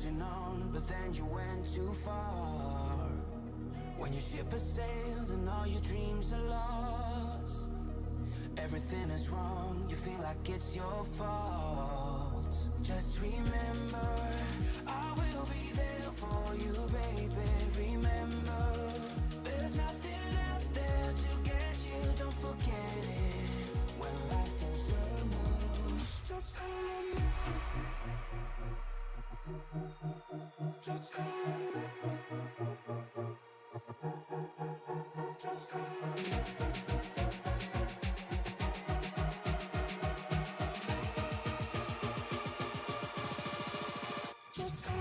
holding on, but then you went too far. When your ship has sailed and all your dreams are lost, everything is wrong, you feel like it's your fault. Just remember, I will be there for you, baby. Remember, there's nothing out there to get you, don't forget it. When life feels lemons, just call me. Just call me. Just call me. Just call me.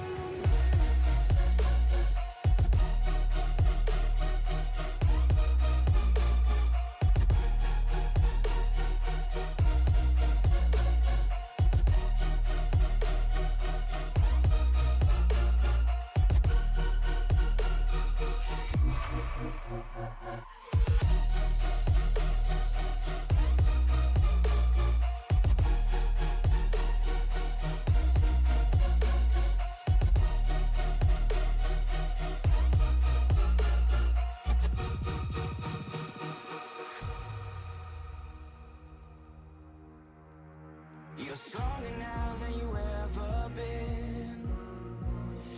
You're stronger now than you ever been.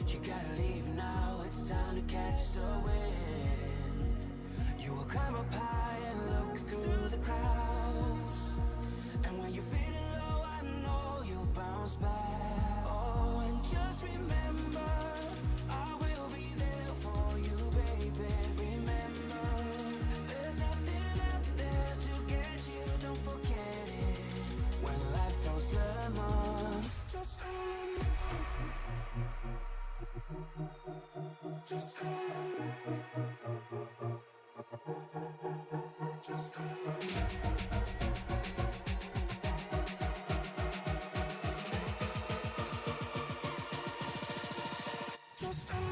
You gotta leave now, it's time to catch the wind. You will climb up high and look through the clouds. And when you're feeling low, I know you'll bounce back. Oh, and just remember, I will be there for you, baby. Remember, there's nothing out there to get you, don't forget it. When life throws lemons, just call me. Just call me. Just call me. Just call me.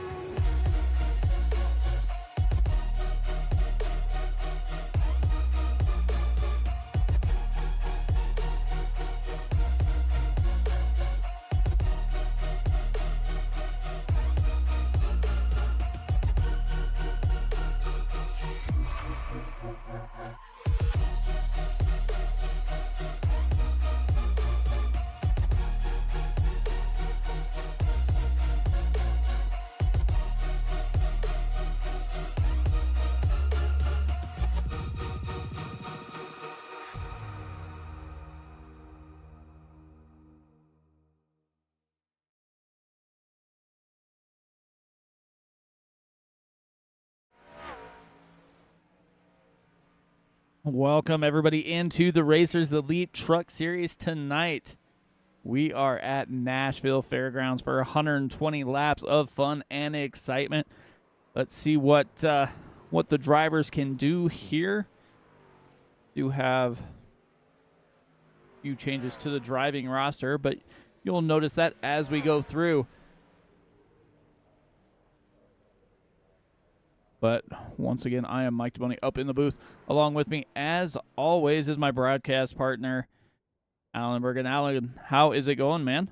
Welcome, everybody, into the Racers Elite Truck Series tonight. We are at Nashville Fairgrounds for 120 laps of fun and excitement. Let's see what the drivers can do here. Do have a few changes to the driving roster, but you'll notice that as we go through. But once again, I am Mike DeBoney up in the booth. Along with me, as always, is my broadcast partner, Alan Bergen. Alan, how is it going, man?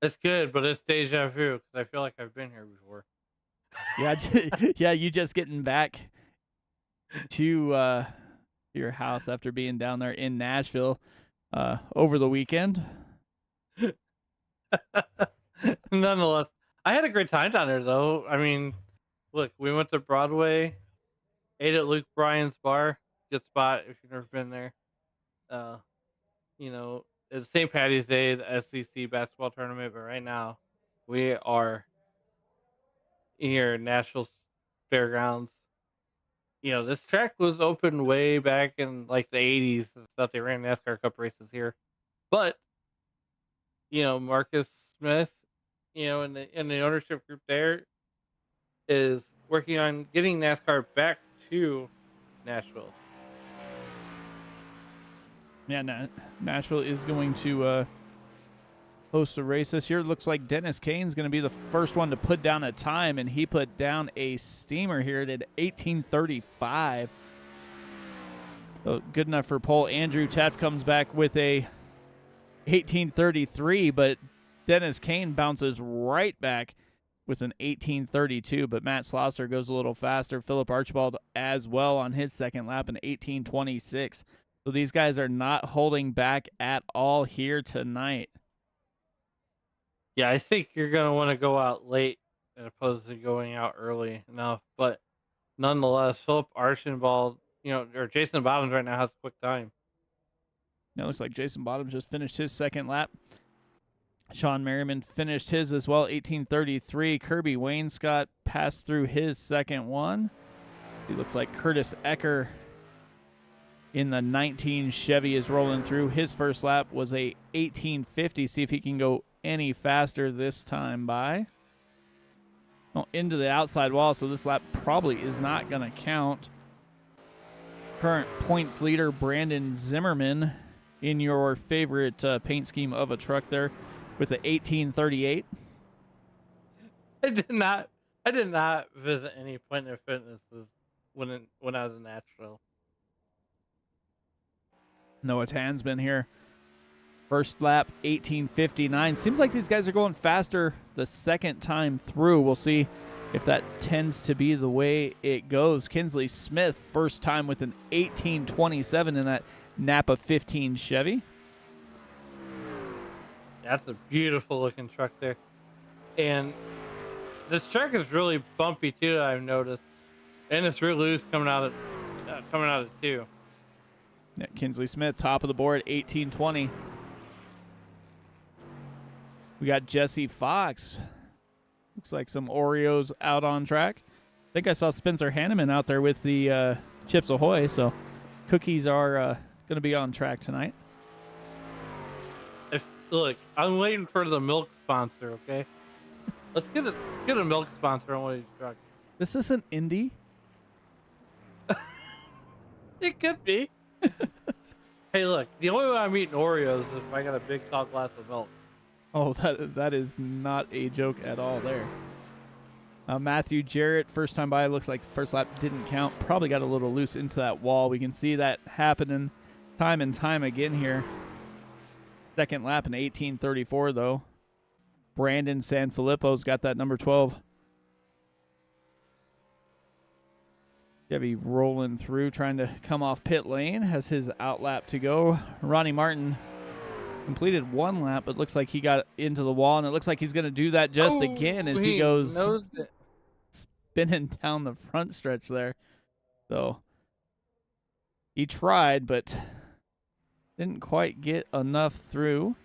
It's good, but it's deja vu because I feel like I've been here before. Yeah, yeah, you just getting back to your house after being down there in Nashville over the weekend. Nonetheless, I had a great time down there, though. I mean, look, we went to Broadway, ate at Luke Bryan's bar. Good spot if you've never been there. It's St. Patty's Day, the SEC basketball tournament, but right now we are here at Nashville Fairgrounds. This track was open way back in like the 80s and stuff. They ran NASCAR Cup races here. But, Marcus Smith, in the ownership group there is working on getting NASCAR back to Nashville. Yeah, Nashville is going to host a race this year. Looks like Dennis Kane's going to be the first one to put down a time, and he put down a steamer here at 18:35. So good enough for pole. Andrew Taft comes back with a 18:33, but Dennis Kane bounces right back with an 18:32, but Matt Slosser goes a little faster. Philip Archibald as well on his second lap, an 18:26. So these guys are not holding back at all here tonight. Yeah, I think you're going to want to go out late as opposed to going out early enough. But nonetheless, Philip Archibald, or Jason Bottoms right now has a quick time. It looks like Jason Bottoms just finished his second lap. Sean Merriman finished his as well, 18:33. Kirby Wainscott passed through his second one. He looks like Curtis Ecker in the 19 Chevy is rolling through. His first lap was a 18:50. See if he can go any faster this time by. Into the outside wall, so this lap probably is not going to count. Current points leader Brandon Zimmerman in your favorite paint scheme of a truck there with the 18:38. I did not visit any Planet Fitnesses when I was in Nashville. Noah Tan's been here. First lap, 18:59. Seems like these guys are going faster the second time through. We'll see if that tends to be the way it goes. Kinsley Smith, first time with an 18:27 in that Napa 15 Chevy. That's a beautiful looking truck there. And this truck is really bumpy too, I've noticed. And it's real loose coming out of two. Yeah, Kinsley Smith, top of the board, 18:20. We got Jesse Fox. Looks like some Oreos out on track. I think I saw Spencer Hanneman out there with the Chips Ahoy, so cookies are going to be on track tonight. Look, I'm waiting for the milk sponsor, okay? Let's get a milk sponsor on one of these trucks. This isn't Indy. It could be. Hey, look, the only way I'm eating Oreos is if I got a big tall glass of milk. Oh, that is not a joke at all there. Matthew Jarrett, first time by, looks like the first lap didn't count. Probably got a little loose into that wall. We can see that happening time and time again here. Second lap in 18:34, though. Brandon Sanfilippo's got that number 12. Chevy rolling through, trying to come off pit lane, has his out lap to go. Ronnie Martin completed one lap, but looks like he got into the wall, and it looks like he's going to do that just again as he goes spinning down the front stretch there. So he tried, but didn't quite get enough through.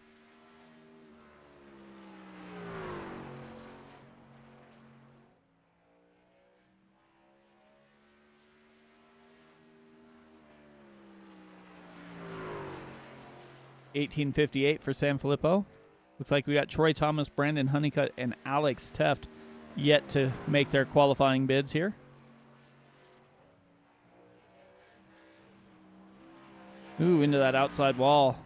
$18.58 for Sanfilippo. Looks like we got Troy Thomas, Brandon Honeycutt, and Alex Teft yet to make their qualifying bids here. Ooh, into that outside wall.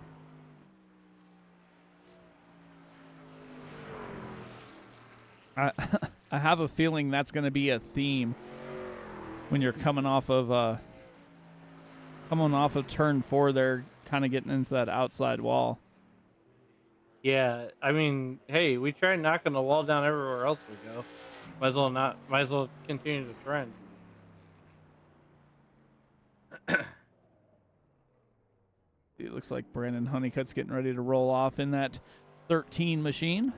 I have a feeling that's going to be a theme when you're coming off of turn 4 there, kind of getting into that outside wall. Yeah, I mean, hey, we tried knocking the wall down everywhere else we go. Might as well continue the trend. It looks like Brandon Honeycutt's getting ready to roll off in that 13 machine.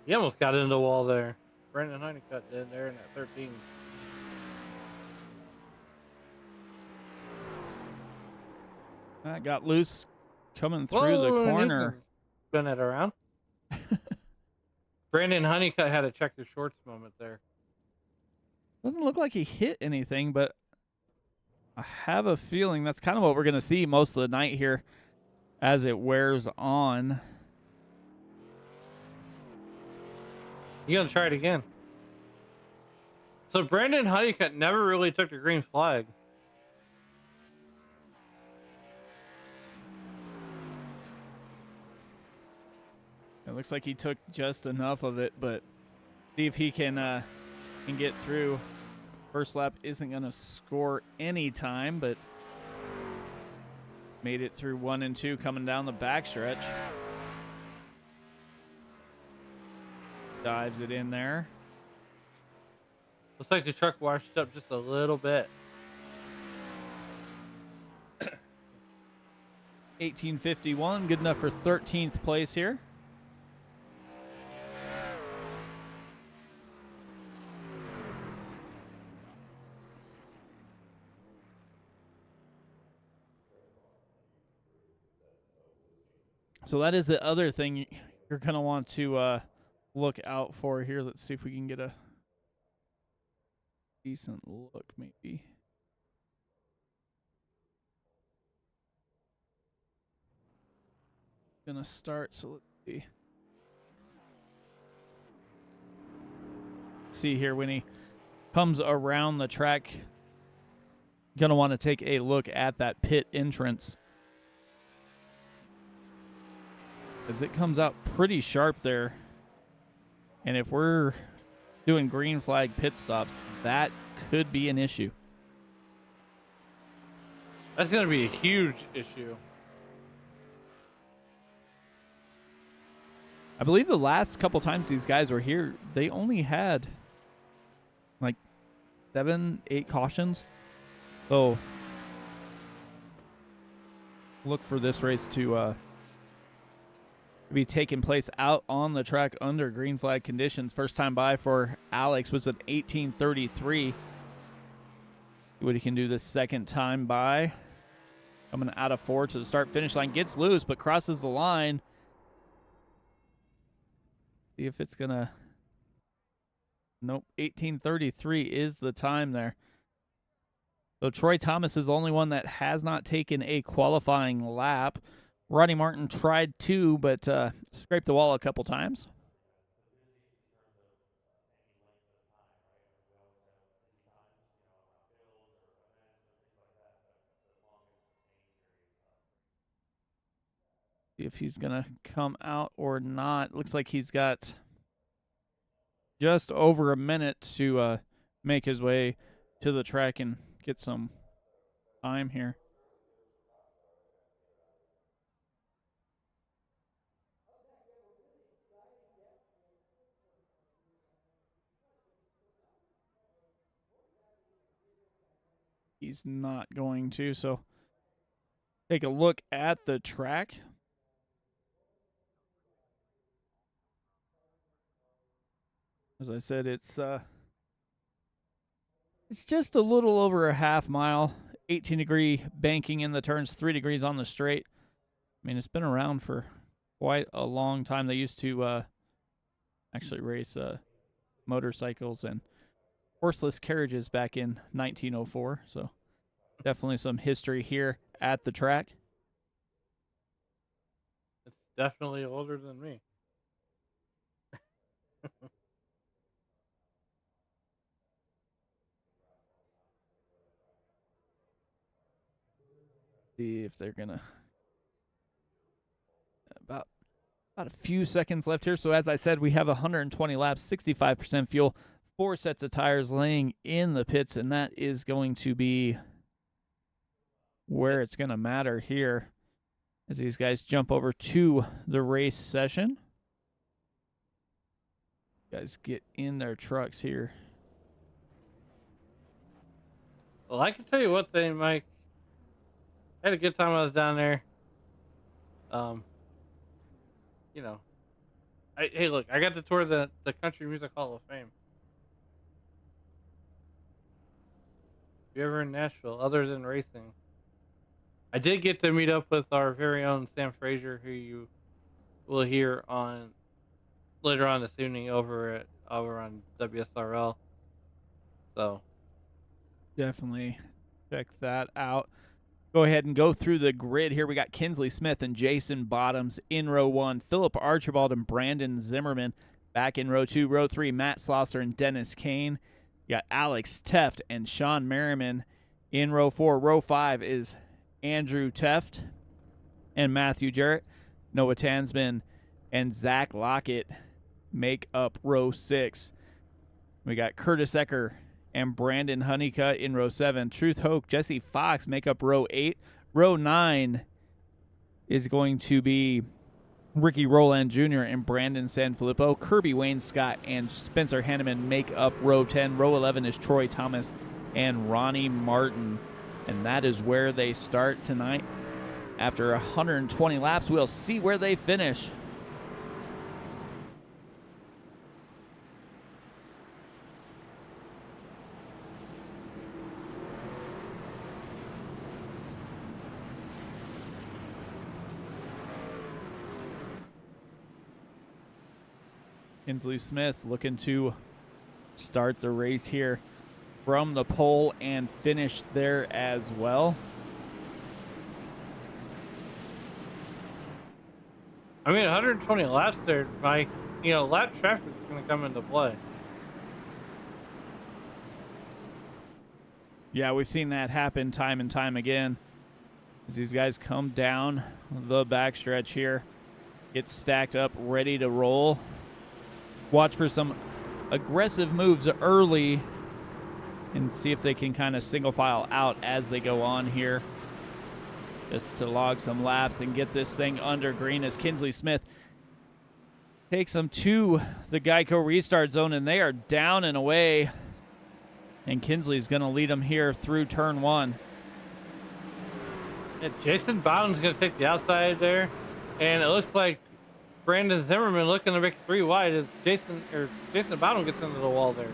He almost got into the wall there. Brandon Honeycutt did there in that 13. That got loose coming through the corner. Spin it around. Brandon Honeycutt had a check the shorts moment there. Doesn't look like he hit anything, but I have a feeling that's kind of what we're going to see most of the night here as it wears on. You gonna try it again? So Brandon Honeycutt never really took the green flag. It looks like he took just enough of it, but See if he can get through. First lap isn't going to score any time, but made it through 1 and 2 coming down the backstretch. Dives it in there. Looks like the truck washed up just a little bit. 1851, good enough for 13th place here. So that is the other thing you're going to want to look out for here. Let's see if we can get a decent look, maybe. Gonna start, so let's see. See here when he comes around the track, gonna want to take a look at that pit entrance, as it comes out pretty sharp there. And if we're doing green flag pit stops, that could be an issue. That's going to be a huge issue. I believe the last couple times these guys were here, they only had like 7, 8 cautions. So look for this race to be taking place out on the track under green flag conditions. First time by for Alex was at 18:33. See what he can do this second time by. Coming out of 4 to the start finish line, gets loose but crosses the line. See if it's gonna. Nope, 18:33 is the time there. So Troy Thomas is the only one that has not taken a qualifying lap. Rodney Martin tried to, but scraped the wall a couple times. See if he's going to come out or not. Looks like he's got just over a minute to make his way to the track and get some time here. He's not going to, so take a look at the track. As I said, it's just a little over a half mile, 18-degree banking in the turns, 3 degrees on the straight. I mean, it's been around for quite a long time. They used to actually race motorcycles and horseless carriages back in 1904, so definitely some history here at the track. It's definitely older than me. See if they're gonna about a few seconds left here. So as I said, we have 120 laps, 65% fuel, 4 sets of tires laying in the pits, and that is going to be where it's going to matter here as these guys jump over to the race session. Guys get in their trucks here. Well, I can tell you one thing, Mike. I had a good time when I was down there. You know, hey, look, I got to tour the Country Music Hall of Fame. If you're ever in Nashville, other than racing, I did get to meet up with our very own Sam Frazier, who you will hear on later on this evening over on WSRL. So definitely check that out. Go ahead and go through the grid here. We got Kinsley Smith and Jason Bottoms in row 1. Philip Archibald and Brandon Zimmerman back in row 2. Row 3, Matt Slosser and Dennis Kane. You got Alex Teft and Sean Merriman in row 4. Row 5 is Andrew Teft and Matthew Jarrett. Noah Tansman and Zach Lockett make up row 6. We got Curtis Ecker and Brandon Honeycutt in row 7. Truth Hoke, Jesse Fox make up row 8. Row 9 is going to be Ricky Rowland Jr. and Brandon Sanfilippo. Kirby Wayne Scott and Spencer Hanneman make up row 10. Row 11 is Troy Thomas and Ronnie Martin. And that is where they start tonight. After 120 laps, we'll see where they finish. Kinsley Smith looking to start the race here from the pole and finish there as well. I mean, 120 laps there, Mike. You know, lap traffic is going to come into play. Yeah, we've seen that happen time and time again as these guys come down the backstretch here, get stacked up, ready to roll. Watch for some aggressive moves early and see if they can kind of single file out as they go on here, just to log some laps and get this thing under green as Kinsley Smith takes them to the Geico restart zone, and they are down and away. And Kinsley's going to lead them here through turn 1. Yeah, Jason Bottom's going to take the outside there, and it looks like Brandon Zimmerman looking to make 3 wide as Jason Bottom gets into the wall there.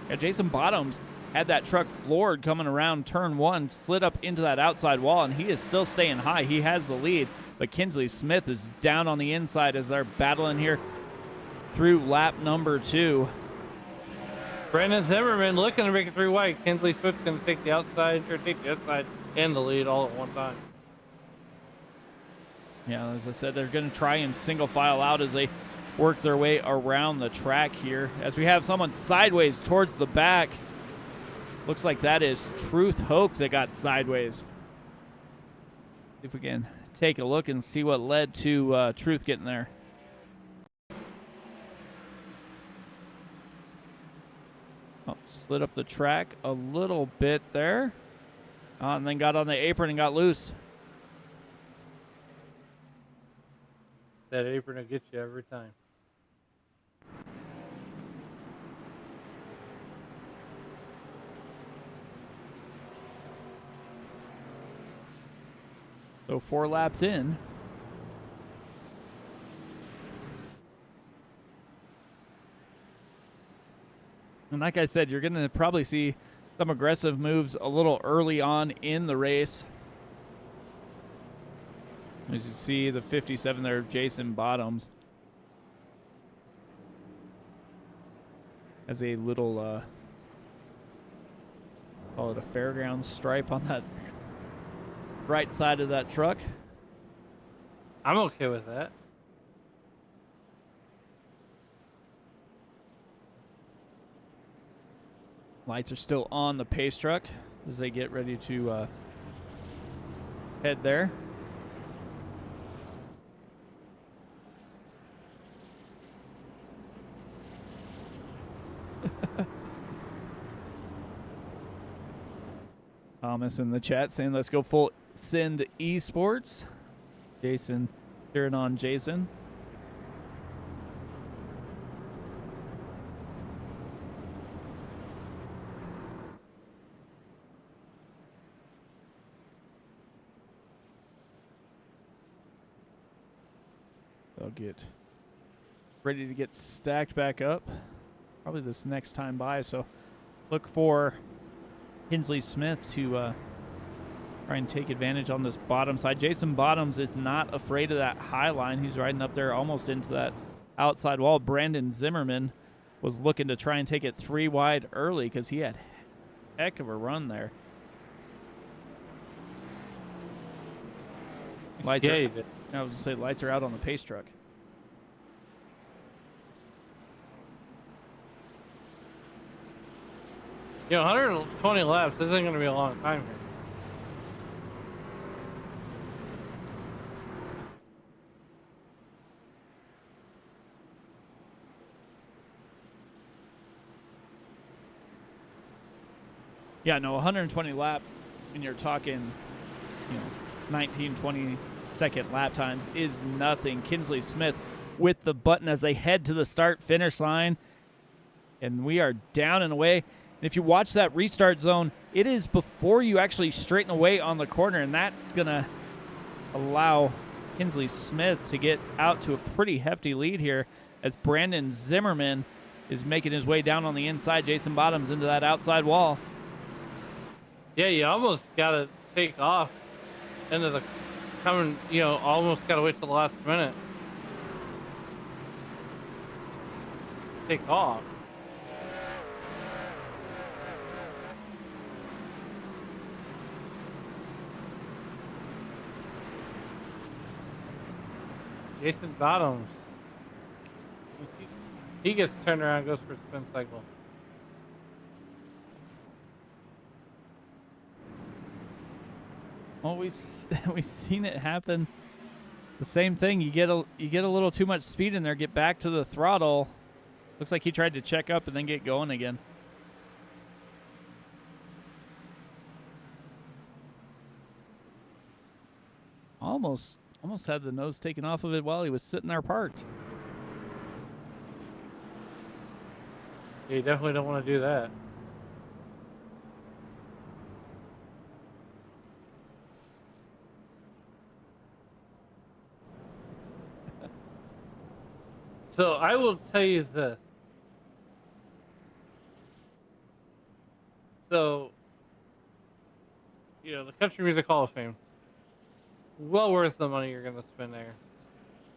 Yeah, Jason Bottoms had that truck floored coming around turn 1, slid up into that outside wall, and he is still staying high. He has the lead, but Kinsley Smith is down on the inside as they're battling here through lap number 2. Brandon Zimmerman looking to make it 3 wide. Kinsley Smith's going to take the outside and the lead all at one time. Yeah, as I said, they're going to try and single file out as they work their way around the track here. As we have someone sideways towards the back. Looks like that is Truth Hoke that got sideways. See if we can take a look and see what led to Truth getting there. Oh, slid up the track a little bit there. And then got on the apron and got loose. That apron will get you every time. So 4 laps in. And like I said, you're going to probably see some aggressive moves a little early on in the race. As you see the 57 there, Jason Bottoms. Has a little, call it a Fairgrounds stripe on that right side of that truck. I'm okay with that. Lights are still on the pace truck as they get ready to head there. Thomas in the chat saying, let's go full send esports. Jason cheering on Jason. They'll get ready to get stacked back up probably this next time by, so look for Kinsley Smith to try and take advantage on this bottom side. Jason Bottoms is not afraid of that high line. He's riding up there almost into that outside wall. Brandon Zimmerman was looking to try and take it 3 wide early because he had a heck of a run there. Lights Yeah, are, he did. I was going to say lights are out on the pace truck. You know, 120 laps, this isn't going to be a long time here. Yeah, no, 120 laps, and you're talking, 19, 20-second lap times is nothing. Kinsley Smith with the button as they head to the start-finish line, and we are down and away. And if you watch that restart zone, it is before you actually straighten away on the corner, and that's going to allow Kinsley Smith to get out to a pretty hefty lead here as Brandon Zimmerman is making his way down on the inside. Jason Bottoms into that outside wall. Yeah, you almost got to take off into the coming, almost got to wait till the last minute. Take off. Jason Bottoms. He gets turned around and goes for a spin cycle. Well, we've seen it happen. The same thing. You get a little too much speed in there. Get back to the throttle. Looks like he tried to check up and then get going again. Almost had the nose taken off of it while he was sitting there parked. Yeah, you definitely don't want to do that. So I will tell you this. So, the Country Music Hall of Fame. Well worth the money you're going to spend there.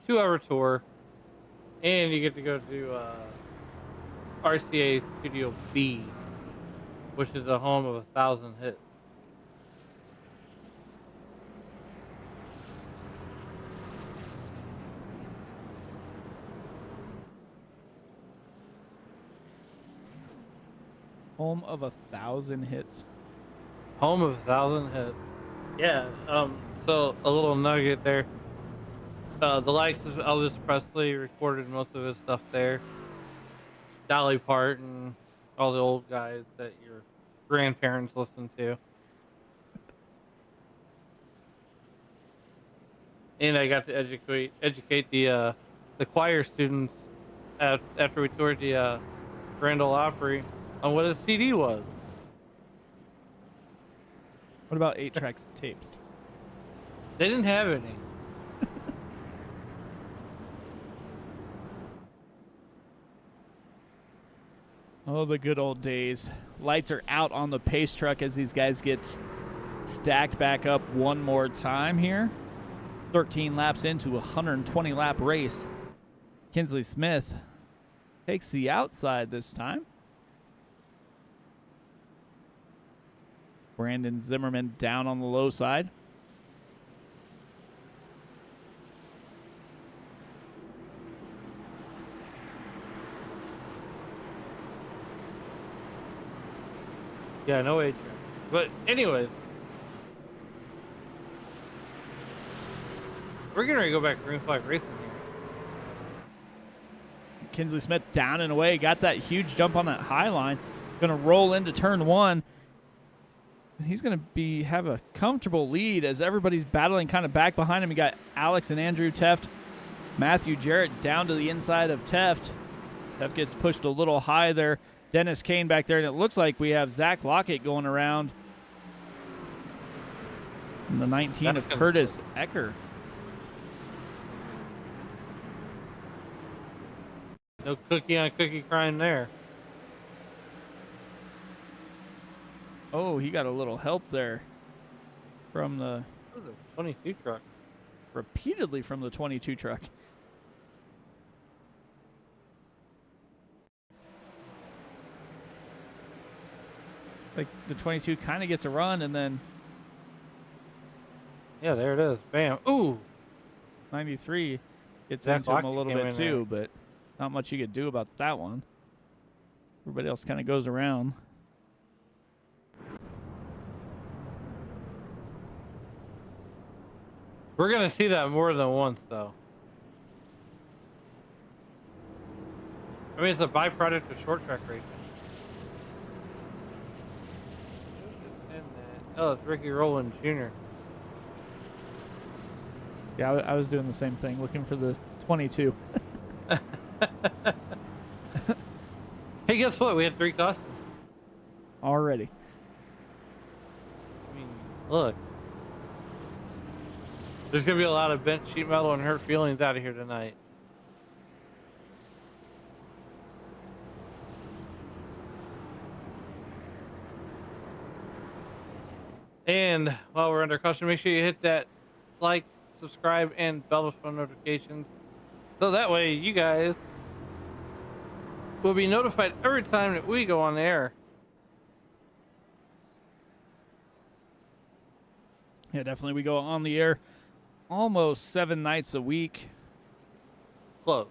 2-hour tour. And you get to go to RCA Studio B, which is the home of 1,000 hits. Home of 1,000 hits. Home of 1,000 hits. Yeah. So a little nugget there. The likes of Elvis Presley recorded most of his stuff there. Dolly Parton, all the old guys that your grandparents listened to. And I got to educate the choir students after we toured the Grand Ole Opry on what a CD was. What about 8-track tapes? They didn't have any. Oh, the good old days. Lights are out on the pace truck as these guys get stacked back up one more time here. 13 laps into a 120-lap race. Kinsley Smith takes the outside this time. Brandon Zimmerman down on the low side. Yeah, no age. But anyways, we're gonna go back to green flag racing here. Kinsley Smith down and away. Got that huge jump on that high line. Gonna roll into turn one. He's gonna have a comfortable lead as everybody's battling kind of back behind him. You got Alex and Andrew Teft. Matthew Jarrett down to the inside of Teft. Teft gets pushed a little high there. Dennis Kane back there, and it looks like we have Zach Lockett going around. And the 19 of Curtis Ecker. No cookie on cookie crime there. Oh, he got a little help there from the 22 truck. Repeatedly from the 22 truck. Like the 22 kind of gets a run and then Yeah, there it is. Bam. Ooh. 93 gets Zach into him a Lockett little came bit in too, but not much you could do about that one. Everybody else kind of goes around. We're going to see that more than once, though. I mean, it's a byproduct of short track racing. Oh, it's Ricky Rowland Jr. Yeah, I was doing the same thing, looking for the 22. Hey, guess what? We had 3 cautions. Already. I mean, look. There's going to be a lot of bent sheet metal and hurt feelings out of here tonight. And while we're under caution, make sure you hit that like, subscribe, and bell for notifications. So that way you guys will be notified every time that we go on the air. Yeah, definitely. We go on the air almost 7 nights a week. Close.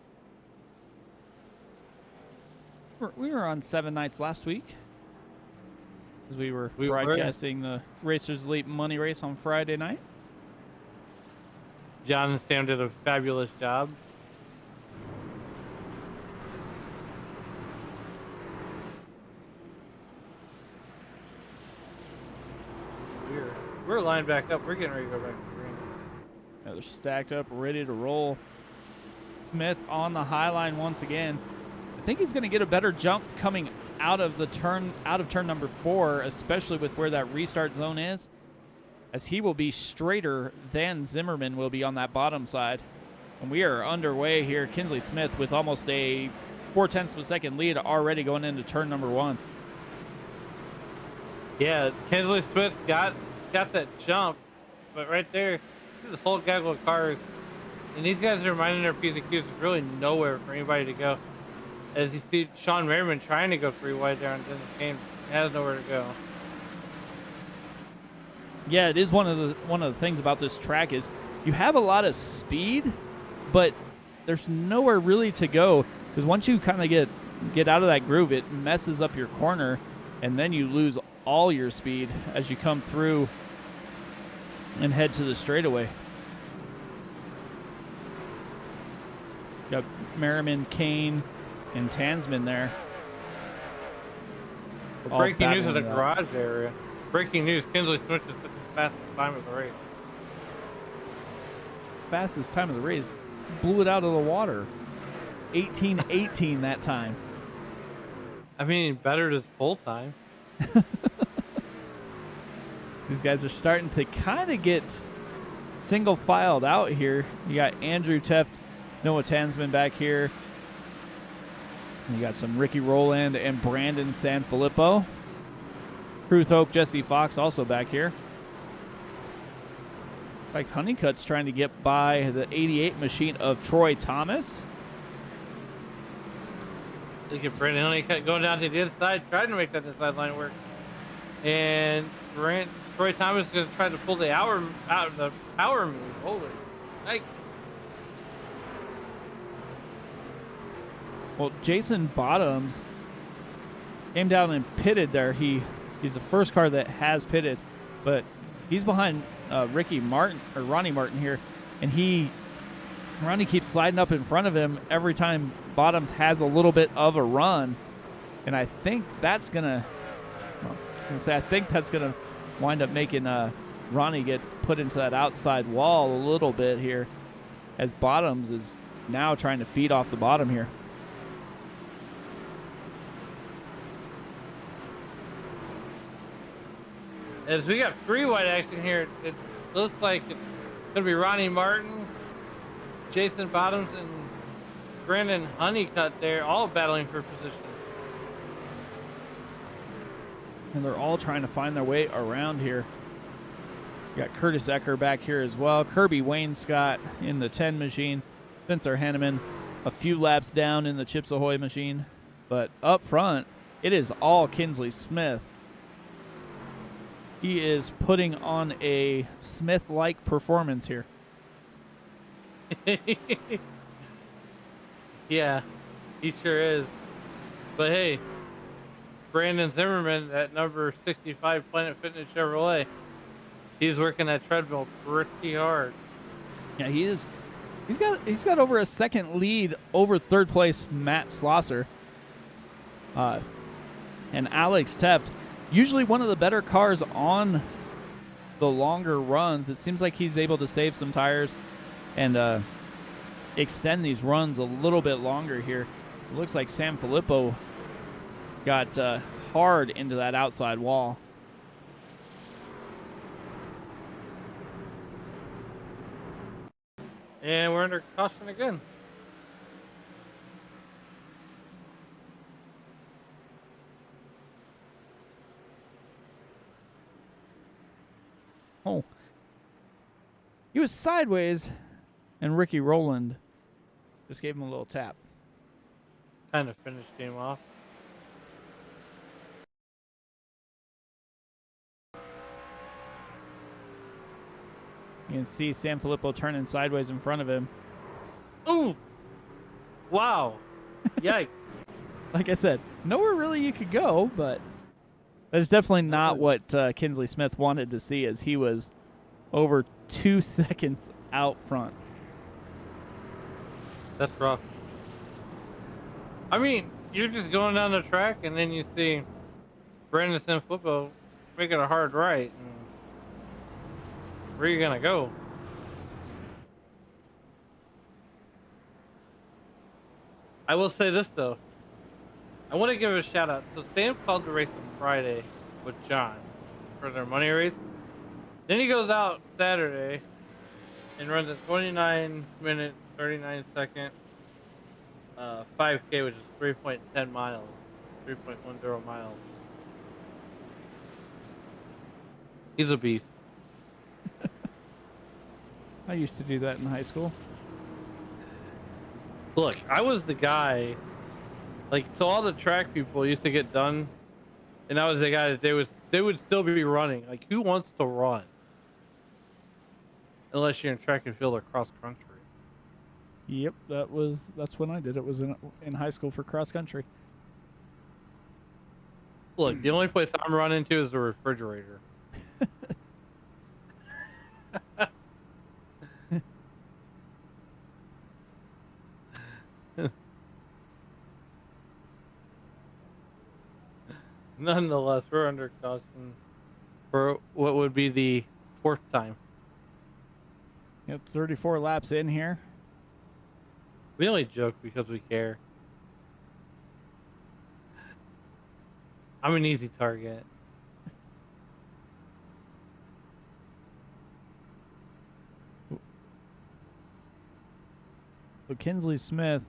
We were on 7 nights last week, as we were We were. broadcasting the Racers Elite Money Race on Friday night. John and Sam did a fabulous job. We're lined back up. We're getting ready to go back to the green. Yeah, they're stacked up, ready to roll. Smith on the high line once again. I think he's going to get a better jump coming out of turn number 4, especially with where that restart zone is, as he will be straighter than Zimmerman will be on that bottom side. And we are underway here. Kinsley Smith with almost a 0.4 of a second lead already going into turn number 1. Yeah, Kinsley Smith got that jump, but right there, this whole gaggle of cars, and these guys are minding their P's and Q's. There's really nowhere for anybody to go. As you see, Sean Merriman trying to go 3 wide there on Dennis Kane, has nowhere to go. Yeah, it is one of the things about this track is you have a lot of speed, but there's nowhere really to go, because once you kind of get out of that groove, it messes up your corner, and then you lose all your speed as you come through and head to the straightaway. Got Merriman, Kane, and Tansman there. All Breaking news in the battling it out. garage area. Breaking news, Kinsley Smith just took the fastest time of the race. Fastest time of the race. Blew it out of the water. 18:18 that time. I mean, better than full time. These guys are starting to kind of get single filed out here. You got Andrew Teft, Noah Tansman back here. And you got some Ricky Rowland and Brandon Sanfilippo. Ruth Oak, Jesse Fox also back here. Like Honeycutt's trying to get by the 88 machine of Troy Thomas. Look at Brandon Honeycutt going down to the inside, trying to make that inside line work. And Troy Thomas is going to try to pull the power move. Holy heck. Well, Jason Bottoms came down and pitted there. He's the first car that has pitted, but he's behind Ronnie Martin here, and Ronnie keeps sliding up in front of him every time Bottoms has a little bit of a run, and I think that's gonna wind up making Ronnie get put into that outside wall a little bit here, as Bottoms is now trying to feed off the bottom here. As we got 3 wide action here, it looks like it's going to be Ronnie Martin, Jason Bottoms, and Brandon Honeycutt there, all battling for position. And they're all trying to find their way around here. You got Curtis Ecker back here as well. Kirby Wayne Scott in the 10 machine. Spencer Hanneman a few laps down in the Chips Ahoy machine. But up front, it is all Kinsley Smith. He is putting on a Smith-like performance here. Yeah, he sure is. But hey, Brandon Zimmerman at number 65 Planet Fitness Chevrolet, he's working that treadmill pretty hard. Yeah, he is. He's got over a second lead over third place Matt Schlosser. And Alex Teft, usually one of the better cars on the longer runs, it seems like he's able to save some tires and extend these runs a little bit longer here. It looks like Sam Filippo got hard into that outside wall. And we're under caution again. Oh. He was sideways, and Ricky Rowland just gave him a little tap. Kind of finished game off. You can see Sam Filippo turning sideways in front of him. Ooh! Wow! Yikes! Like I said, nowhere really you could go, but that's definitely not what Kinsley Smith wanted to see, as he was over 2 seconds out front. That's rough. I mean, you're just going down the track, and then you see Brandon Sanfilippo making a hard right. And where are you gonna go? I will say this though. I want to give a shout out. So Sam called the race on Friday with John for their money race. Then he goes out Saturday and runs a 29-minute, 39-second 5K, which is 3.10 miles, 3.10 miles. He's a beast. I used to do that in high school. Look, I was the guy, like, so all the track people used to get done, and I was the guy that they would still be running. Like, who wants to run? Unless you're in track and field or cross country. Yep, that's when I did it. Was in high school for cross country. Look, the only place I'm running to is the refrigerator. Nonetheless, we're under caution for what would be the 4th time. Yep, 34 laps in here. We only joke because we care. I'm an easy target. So Kinsley Smith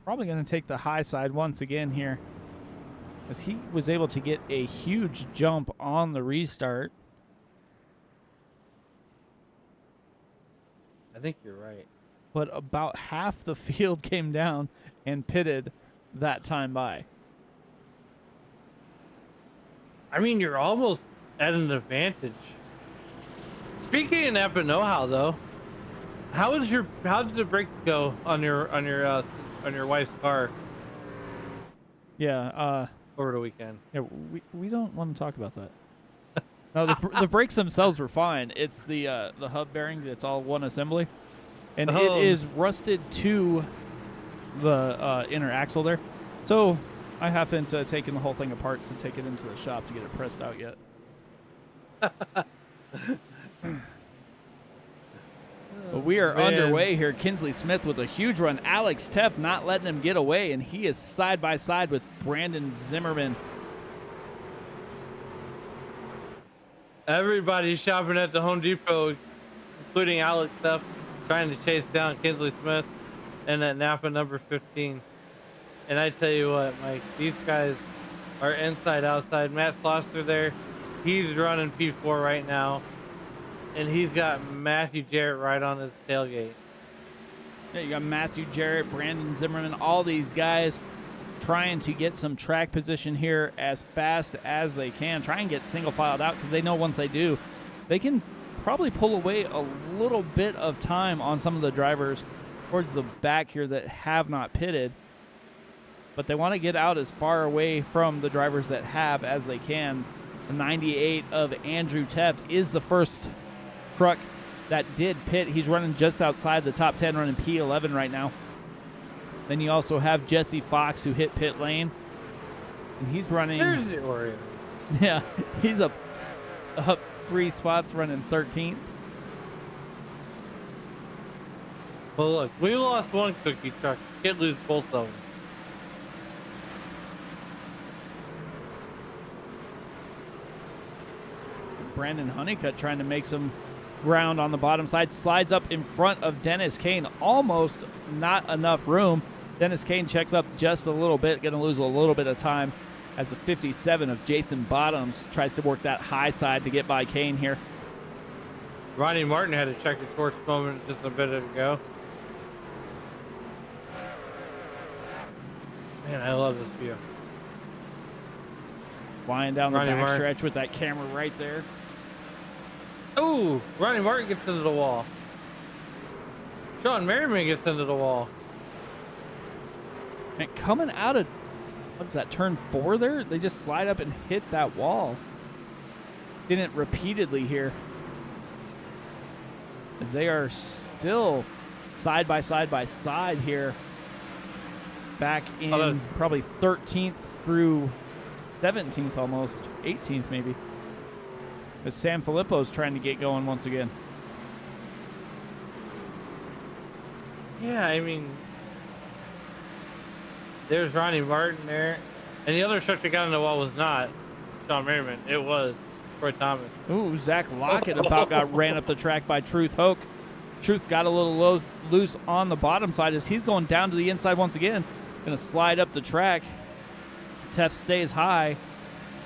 probably going to take the high side once again here, as he was able to get a huge jump on the restart. I think you're right. But about half the field came down and pitted that time by. I mean, you're almost at an advantage. Speaking of Napa know-how, though, how did the brakes go on your wife's car? Yeah. Over the weekend. Yeah, we don't want to talk about that. No, the brakes themselves were fine. It's the hub bearing that's all one assembly, and it is rusted to the inner axle there. So I haven't taken the whole thing apart to take it into the shop to get it pressed out yet. But we are underway here. Kinsley Smith with a huge run. Alex Teff not letting him get away, and he is side by side with Brandon Zimmerman. Everybody's shopping at the Home Depot, including Alex Teff, trying to chase down Kinsley Smith and that Napa number 15. And I tell you what, Mike, these guys are inside outside. Matt Slosser there, he's running P4 right now. And he's got Matthew Jarrett right on his tailgate. Yeah, you got Matthew Jarrett, Brandon Zimmerman, all these guys trying to get some track position here as fast as they can. Try and get single filed out, because they know once they do, they can probably pull away a little bit of time on some of the drivers towards the back here that have not pitted. But they want to get out as far away from the drivers that have as they can. The 98 of Andrew Teft is the first truck that did pit. He's running just outside the top 10, running P11 right now. Then you also have Jesse Fox, who hit pit lane, and he's running. There's the Orioles. Yeah, he's up 3 spots running 13th. Well, look, we lost one cookie truck. Can't lose both of them. Brandon Honeycutt trying to make some ground on the bottom side. Slides up in front of Dennis Kane. Almost not enough room. Dennis Kane checks up just a little bit. Going to lose a little bit of time as the 57 of Jason Bottoms tries to work that high side to get by Kane here. Ronnie Martin had to check his horse moment just a bit ago. Man, I love this view. Flying down the Ronnie Martin. backstretch with that camera right there. Oh, Ronnie Martin gets into the wall. Sean Merriman gets into the wall. And coming out of, what is that, turn 4 there? They just slide up and hit that wall. Didn't repeatedly here. As they are still side by side here. Back in probably 13th through 17th almost. 18th maybe. As Sam Filippo's trying to get going once again. Yeah, I mean, there's Ronnie Martin there. And the other truck that got in the wall was not Sean Merriman. It was Troy Thomas. Ooh, Zach Lockett about got ran up the track by Truth Hoke. Truth got a little loose on the bottom side as he's going down to the inside once again. Going to slide up the track. Teff stays high,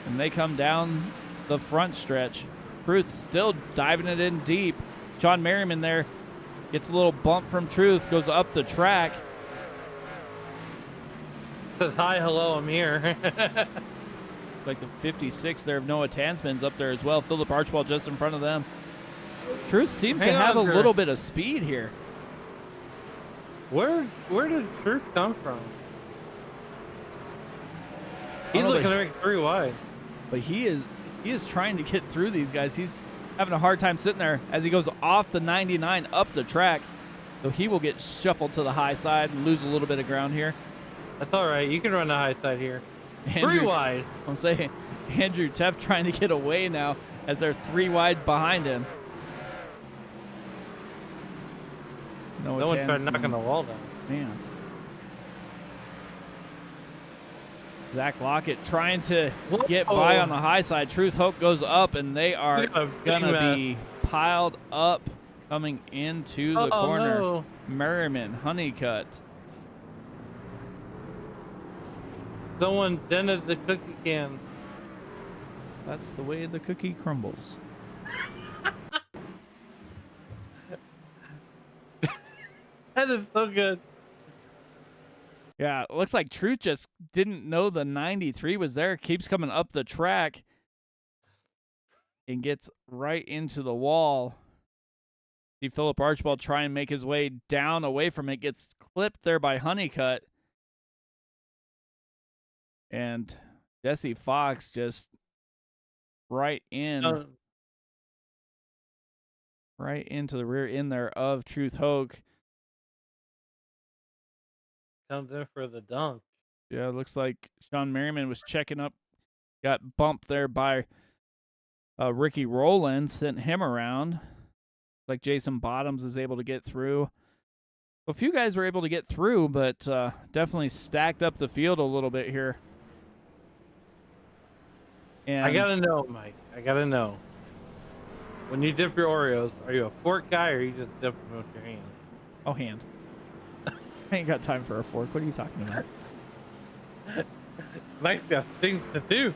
and they come down the front stretch. Truth still diving it in deep. Sean Merriman there gets a little bump from Truth, goes up the track. Says, hi, hello, I'm here. Like the 56 there of Noah Tansman's up there as well. Philip Archibald just in front of them. Truth seems to have a little bit of speed here. Where did Truth come from? He's looking to make 3 wide. But he is trying to get through these guys. He's having a hard time sitting there as he goes off the 99 up the track. So he will get shuffled to the high side and lose a little bit of ground here. That's all right. You can run the high side here. 3 wide. I'm saying Andrew Teff trying to get away now as they're 3 wide behind him. No one tried knocking the wall down. Man. Zach Lockett trying to get by on the high side. Truth Hope goes up, and they are going to be piled up coming into the corner. No. Merriman, Honeycutt. Someone dented the cookie can. That's the way the cookie crumbles. That is so good. Yeah, it looks like Truth just didn't know the 93 was there. Keeps coming up the track and gets right into the wall. See Philip Archibald try and make his way down away from it. Gets clipped there by Honeycutt. And Jesse Fox just right into the rear end there of Truth Hoke. Comes in for the dunk. Yeah, it looks like Sean Merriman was checking up. Got bumped there by Ricky Rowland, sent him around. Like Jason Bottoms is able to get through. A few guys were able to get through, but definitely stacked up the field a little bit here. And I gotta know, Mike. I gotta know. When you dip your Oreos, are you a fork guy or you just dip them with your hands? Oh, hand. I ain't got time for a fork. What are you talking about? Mike's got things to do.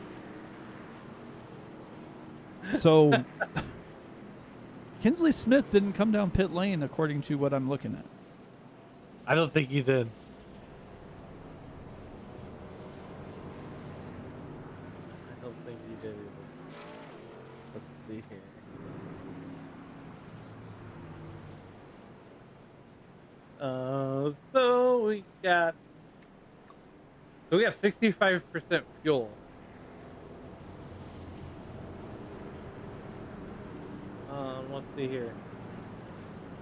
So, Kinsley Smith didn't come down pit lane according to what I'm looking at. I don't think he did. I don't think he did either. Let's see here. So we got 65% fuel. Let's see here.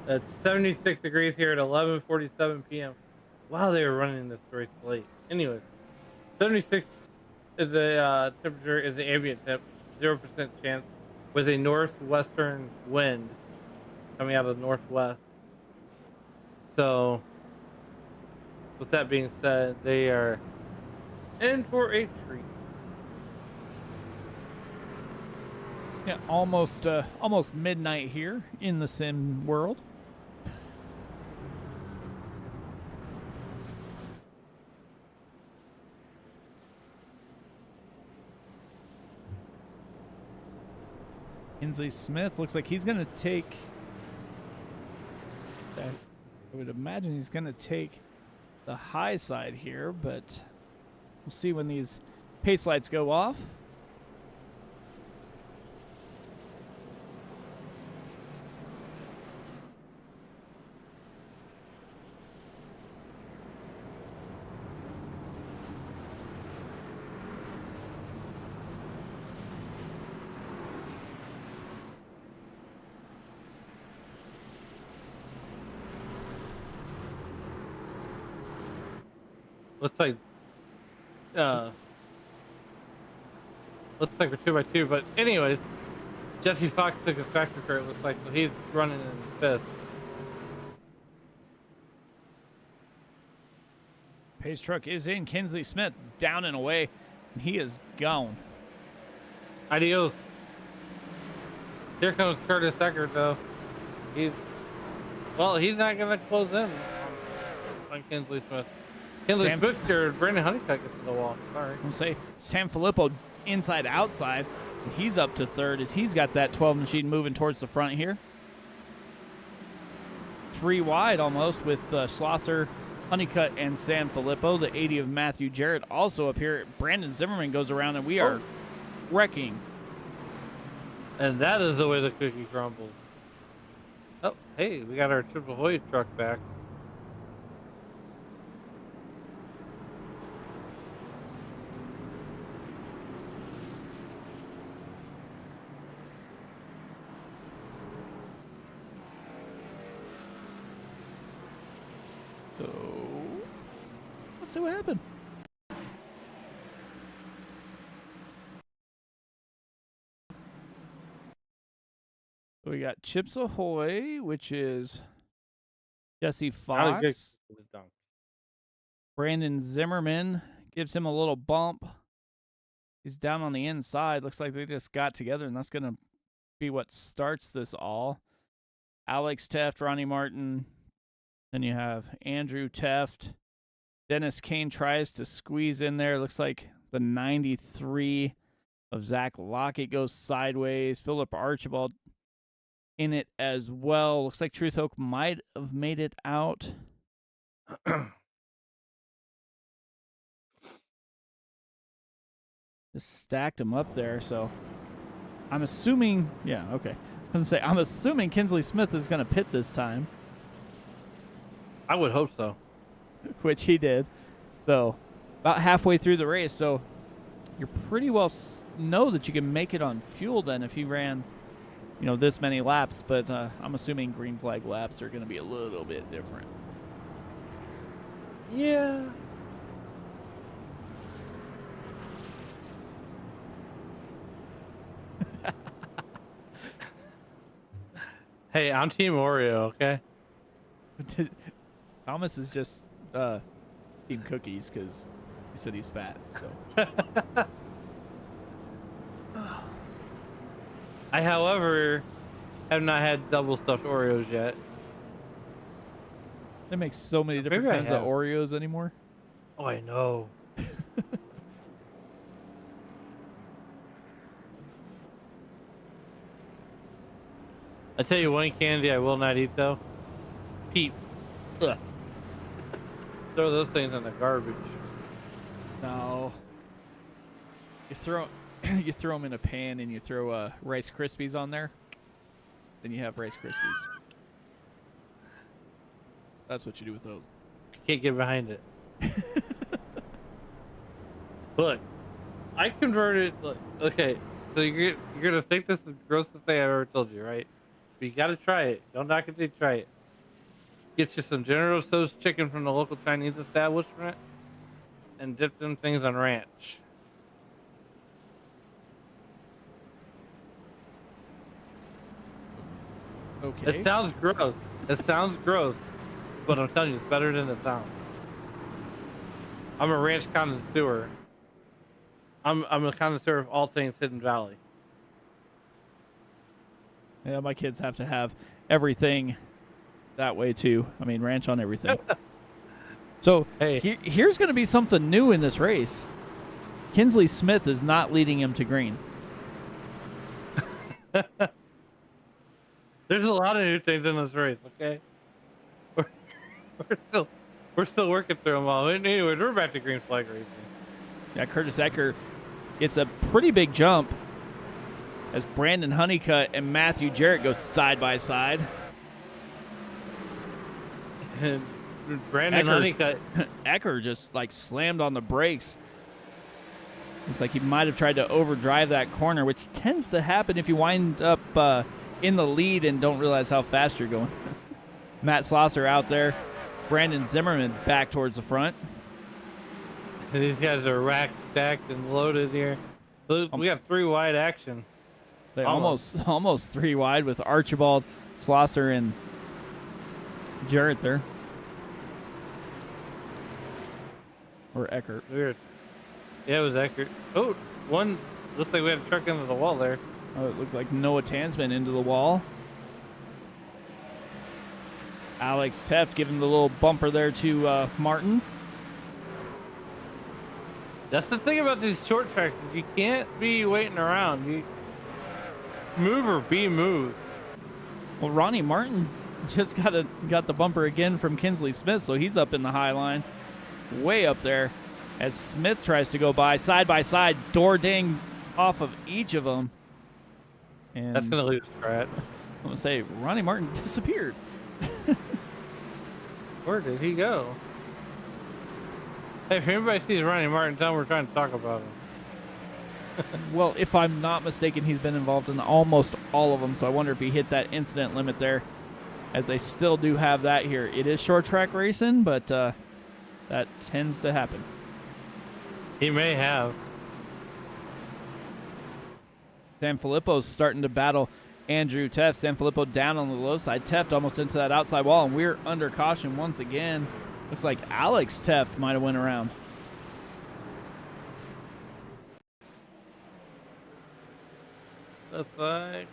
It's 76 degrees here at 11:47 p.m. Wow, they were running this race late. Anyways, 76 The temperature is the ambient temp, 0% chance, with a northwestern wind coming out of the northwest. So, with that being said, they are in for a treat. Yeah, almost midnight here in the sim world. Kinsley Smith looks like he's going to take. I would imagine he's going to take the high side here, but we'll see when these pace lights go off. Looks like we're 2x2, but anyways, Jesse Fox took his factory car, it looks like, so he's running in fifth. Pace truck is in. Kinsley Smith down and away, and he is gone. Adios. Here comes Curtis Eckert, though. He's not gonna close in on Kinsley Smith. Kinsley Smith or Brandon Honeycutt gets to the wall. Sorry. I'll say Sam Filippo inside outside. He's up to third as he's got that 12 machine moving towards the front here. 3 wide almost with Schlosser, Honeycutt, and Sam Filippo. The 80 of Matthew Jarrett also up here. Brandon Zimmerman goes around, and we are wrecking. And that is the way the cookie crumbles. Oh, hey, we got our Triple Hoyt truck back. So, let's see what happened. We got Chips Ahoy, which is Jesse Fox. Brandon Zimmerman gives him a little bump. He's down on the inside. Looks like they just got together, and that's going to be what starts this all. Alex Teft, Ronnie Martin. Then you have Andrew Teft. Dennis Kane tries to squeeze in there. Looks like the 93 of Zach Lockett goes sideways. Philip Archibald in it as well. Looks like Truth Oak might have made it out. Just stacked him up there, so I'm assuming, yeah, okay. I was gonna say, I'm assuming Kinsley Smith is gonna pit this time. I would hope so. Which he did, though, about halfway through the race, so you're pretty well know that you can make it on fuel then if he ran, you know, this many laps, but I'm assuming green flag laps are going to be a little bit different. Yeah. Hey, I'm Team Oreo, okay? Thomas is just Team Cookies because he said he's fat, so. I, however, have not had double stuffed Oreos yet. They make so many different kinds of Oreos anymore. Oh, I know. I tell you one candy I will not eat though. Peeps. Ugh. Throw those things in the garbage. No. You throw them in a pan and you throw Rice Krispies on there. Then you have Rice Krispies. That's what you do with those. I can't get behind it. Look, I converted. Look, okay, so you're gonna think this is the grossest thing I ever told you, right? But you gotta try it. Don't knock it till you try it. Get you some General Tso's chicken from the local Chinese establishment, and dip them things on ranch. Okay. It sounds gross. It sounds gross, but I'm telling you, it's better than it sounds. I'm a ranch connoisseur. I'm a connoisseur of all things Hidden Valley. Yeah, my kids have to have everything that way too. I mean, ranch on everything. So Hey. here's going to be something new in this race. Kinsley Smith is not leading him to green. There's a lot of new things in this race. Okay, we're still working through them all. Anyways, we're back to green flag racing. Yeah, Curtis Ecker, it's a pretty big jump as Brandon Honeycutt and Matthew Jarrett go side by side. And Brandon Honeycutt. Ecker just like slammed on the brakes. Looks like he might have tried to overdrive that corner, which tends to happen if you wind up in the lead and don't realize how fast you're going. Matt Slosser out there. Brandon Zimmerman back towards the front. And these guys are racked, stacked, and loaded here. So we got 3 wide action. They almost 3 wide with Archibald, Slosser, and Jarrett there. Or Eckert. Weird. Yeah, it was Eckert. Oh, one. Looks like we had a truck into the wall there. Oh, it looked like Noah Tansman into the wall. Alex Teft giving the little bumper there to Martin. That's the thing about these short tracks. You can't be waiting around. You move or be moved. Well, Ronnie Martin just got the bumper again from Kinsley Smith, so he's up in the high line. Way up there as Smith tries to go by side, door ding off of each of them. And That's going to lose Pratt. I'm going to say Ronnie Martin disappeared. Where did he go? Hey, if anybody sees Ronnie Martin, tell him we're trying to talk about him. Well, if I'm not mistaken, he's been involved in almost all of them, so I wonder if he hit that incident limit there, as they still do have that here. It is short track racing, but that tends to happen. He may have. Sanfilippo's starting to battle Andrew Teft. Sanfilippo down on the low side. Teft almost into that outside wall, and we're under caution once again. Looks like Alex Teft might have went around. That's right.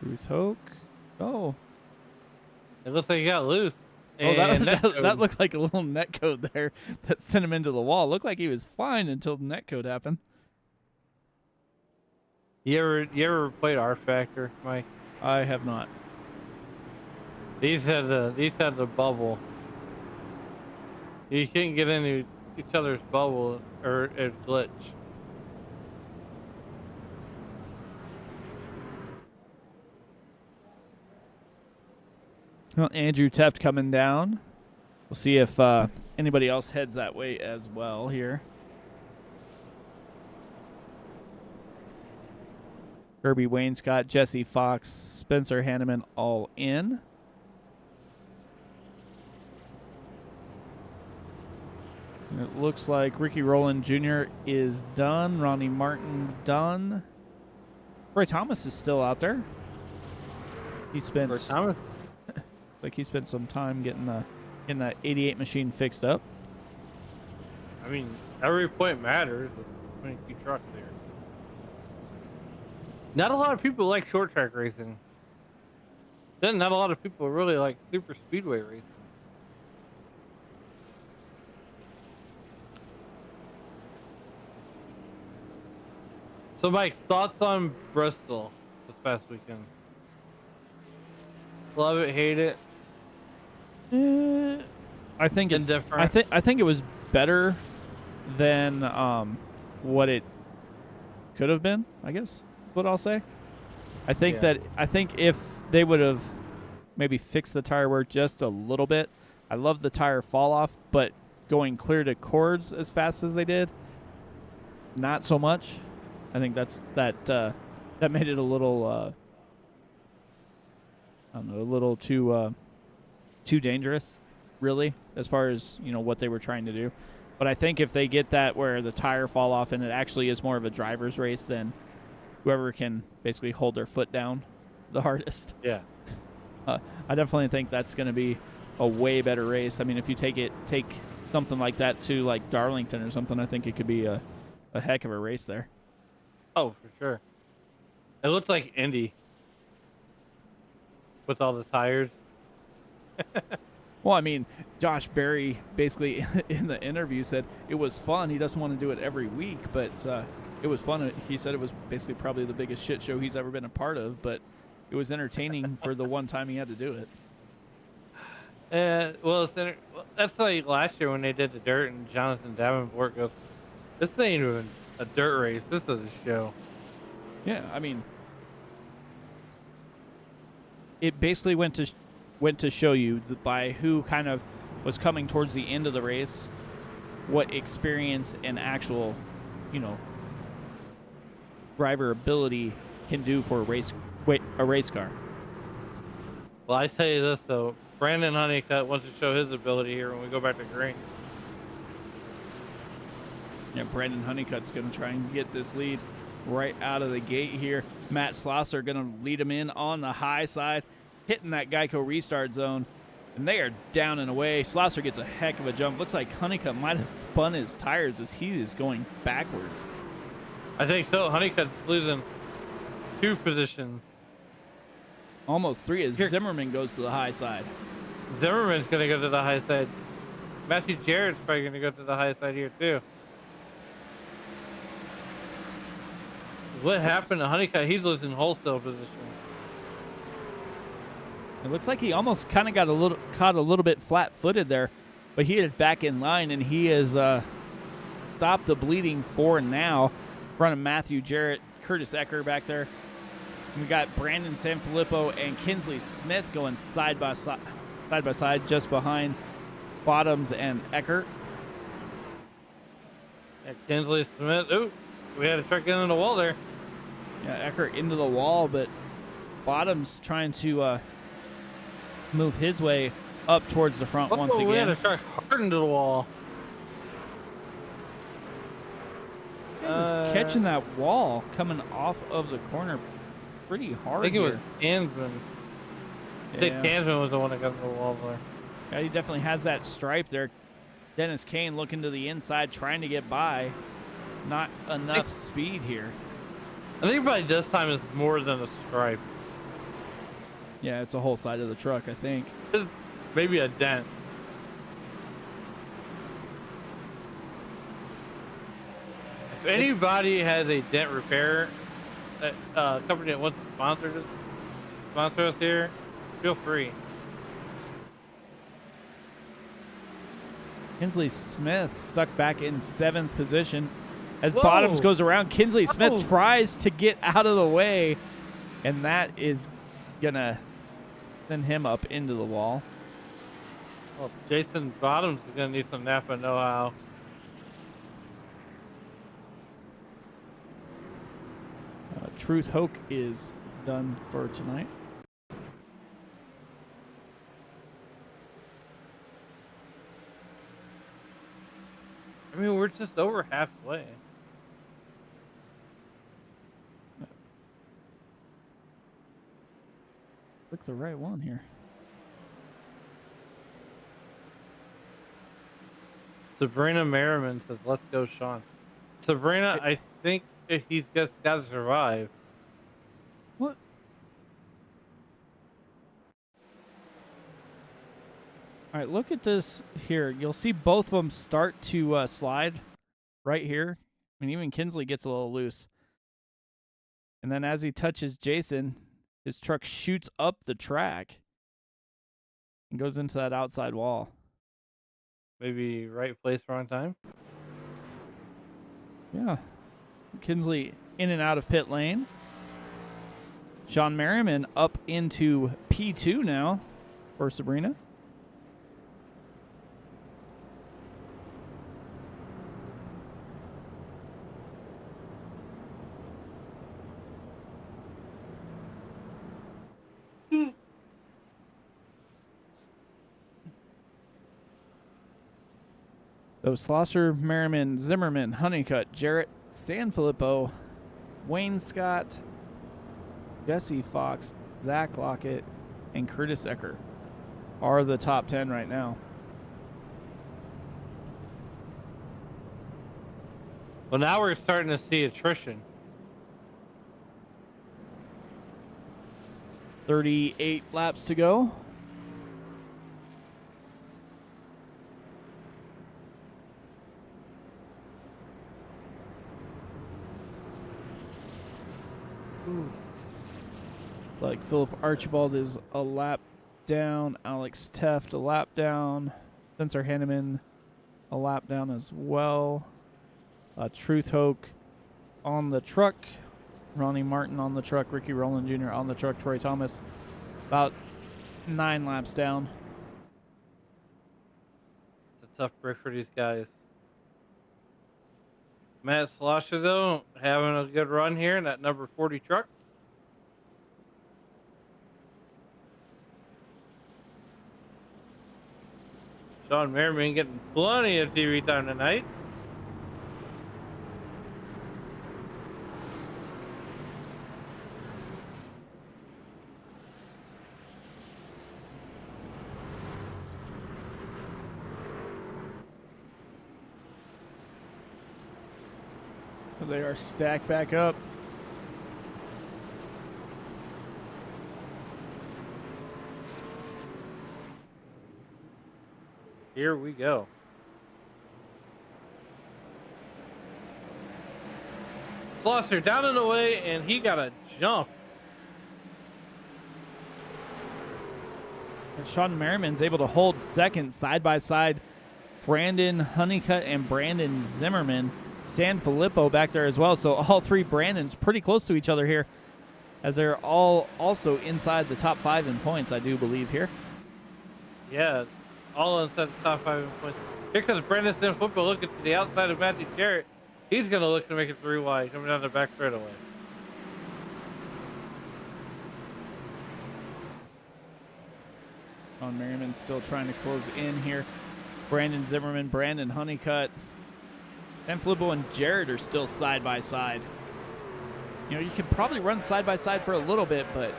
Ruth Hoke. Oh. It looks like he got loose. Oh, And that looked like a little netcode there that sent him into the wall. Looked like he was fine until the netcode happened. You ever played R Factor, Mike? I have not. These had the bubble. You can't get into each other's bubble or it glitch. Well, Andrew Teft coming down. We'll see if anybody else heads that way as well here. Kirby Wainscott, Jesse Fox, Spencer Hanneman all in. And it looks like Ricky Rowland Jr. is done. Ronnie Martin done. Roy Thomas is still out there. He spent Thomas? like he spent some time getting that 88 machine fixed up. I mean, every point matters. There's 22 trucks there. Not a lot of people like short track racing. Then not a lot of people really like super speedway racing. So, Mike, thoughts on Bristol this past weekend? Love it, hate it. I think it's Indifferent. I think it was better than what it could have been, I guess is what I'll say. I think if they would have maybe fixed the tire wear just a little bit. I love the tire fall off, but going clear to cords as fast as they did, not so much. I think that made it a little I don't know, a little too dangerous, really, as far as, you know, what they were trying to do. But I think if they get that where the tire fall off and it actually is more of a driver's race, then whoever can basically hold their foot down the hardest. Yeah. I definitely think that's going to be a way better race. I mean, if you take something like that to like Darlington or something, I think it could be a heck of a race there. Oh, for sure. It looks like Indy with all the tires. Well, I mean, Josh Berry basically in the interview said it was fun. He doesn't want to do it every week, but it was fun. He said it was basically probably the biggest shit show he's ever been a part of, but it was entertaining for the one time he had to do it. Well, that's like last year when they did the dirt and Jonathan Davenport goes, "This ain't even a dirt race. This is a show." Yeah, I mean, it basically went to show you by who kind of was coming towards the end of the race, what experience and actual, driver ability can do for a race car. Well, I tell you this though, Brandon Honeycutt wants to show his ability here when we go back to green. Yeah, Brandon Honeycutt's going to try and get this lead right out of the gate here. Matt Slosser going to lead him in on the high side, hitting that Geico restart zone, and they are down and away. Slosser gets a heck of a jump. Looks like Honeycutt might have spun his tires as he is going backwards. I think so. Honeycutt's losing 2 positions. Almost 3 as Zimmerman goes to the high side. Zimmerman's going to go to the high side. Matthew Jarrett's probably going to go to the high side here too. What happened to Honeycutt? He's losing wholesale position. It looks like he almost kind of got caught a little bit flat-footed there, but he is back in line, and he has stopped the bleeding for now. In front of Matthew Jarrett, Curtis Ecker back there. And we got Brandon Sanfilippo and Kinsley Smith going side by side, just behind Bottoms and Eckert. And Kinsley Smith. Ooh, we had a truck into the wall there. Yeah, Eckert into the wall, but Bottoms trying to move his way up towards the front once again. We had a truck hard into the wall. Catching that wall coming off of the corner pretty hard. I think it here. was Kansman. I think Kansman was the one that got into the wall there. Yeah, he definitely has that stripe there. Dennis Kane looking to the inside, trying to get by. Not enough speed here. I think probably this time is more than a stripe. Yeah, it's a whole side of the truck, I think. It's maybe a dent. If anybody has a dent repair company that wants to sponsor us here, feel free. Kinsley Smith stuck back in 7th position. As Bottoms goes around, Kinsley Smith tries to get out of the way, and that is going to send him up into the wall. Well, Jason Bottoms is going to need some Napa know-how. Truth Hoke is done for tonight. I mean, we're just over halfway. Click the right one here. Sabrina Merriman says, "Let's go, Sean." Sabrina, I think he's just got to survive. What? All right, look at this here. You'll see both of them start to slide right here. I mean, even Kinsley gets a little loose. And then as he touches Jason, his truck shoots up the track and goes into that outside wall. Maybe right place, wrong time. Yeah. Kinsley in and out of pit lane. Sean Merriman up into P2 now for Sabrina. So Slosser, Merriman, Zimmerman, Honeycutt, Jarrett, Sanfilippo, Wayne Scott, Jesse Fox, Zach Lockett, and Curtis Ecker are the top 10 right now. Well, now we're starting to see attrition. 38 laps to go. Ooh. Like Philip Archibald is a lap down. Alex Teft a lap down. Spencer Hanneman a lap down as well. Truth Hoke on the truck. Ronnie Martin on the truck. Ricky Rowland Jr. on the truck. Troy Thomas about 9 laps down. It's a tough break for these guys. Matt Slosher, though, having a good run here in that number 40 truck. Sean Merriman getting plenty of TV time tonight. They are stacked back up. Here we go. Slosser down and away, and he got a jump. And Sean Merriman's able to hold second side by side. Brandon Honeycutt and Brandon Zimmerman. San Filippo back there as well. So all three Brandons pretty close to each other here, as they're all also inside the top 5 in points, I do believe here. Yeah, all inside the top 5 in points. Here comes Brandon San Filippo looking to the outside of Matthew Jarrett. He's going to look to make it 3 wide, coming down the back straightaway. Sean Merriman still trying to close in here. Brandon Zimmerman, Brandon Honeycutt, and Filippo and Jarrett are still side by side. You know, you can probably run side by side for a little bit, but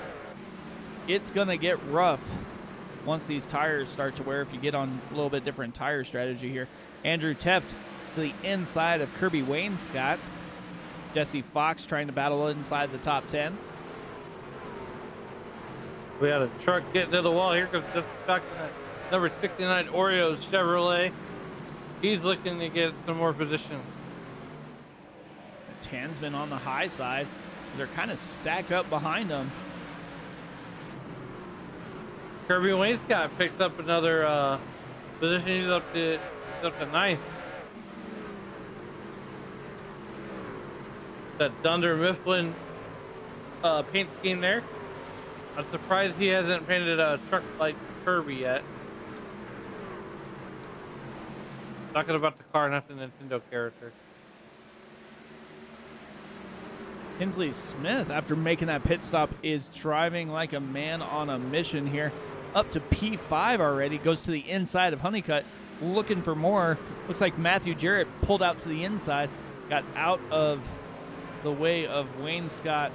it's going to get rough once these tires start to wear if you get on a little bit different tire strategy here. Andrew Teft to the inside of Kirby Wainscott. Jesse Fox trying to battle inside the top 10. We got a truck getting to the wall. Here comes just back to that number 69 Oreo Chevrolet. He's looking to get some more position. Tansman on the high side. They're kind of stacked up behind them. Kirby Wainscott picks up another position. He's up to 9th. That Dunder Mifflin paint scheme there. I'm surprised he hasn't painted a truck like Kirby yet. Talking about the car, not the Nintendo character. Kinsley Smith, after making that pit stop, is driving like a man on a mission here. Up to P5 already. Goes to the inside of Honeycutt, looking for more. Looks like Matthew Jarrett pulled out to the inside. Got out of the way of Wainscott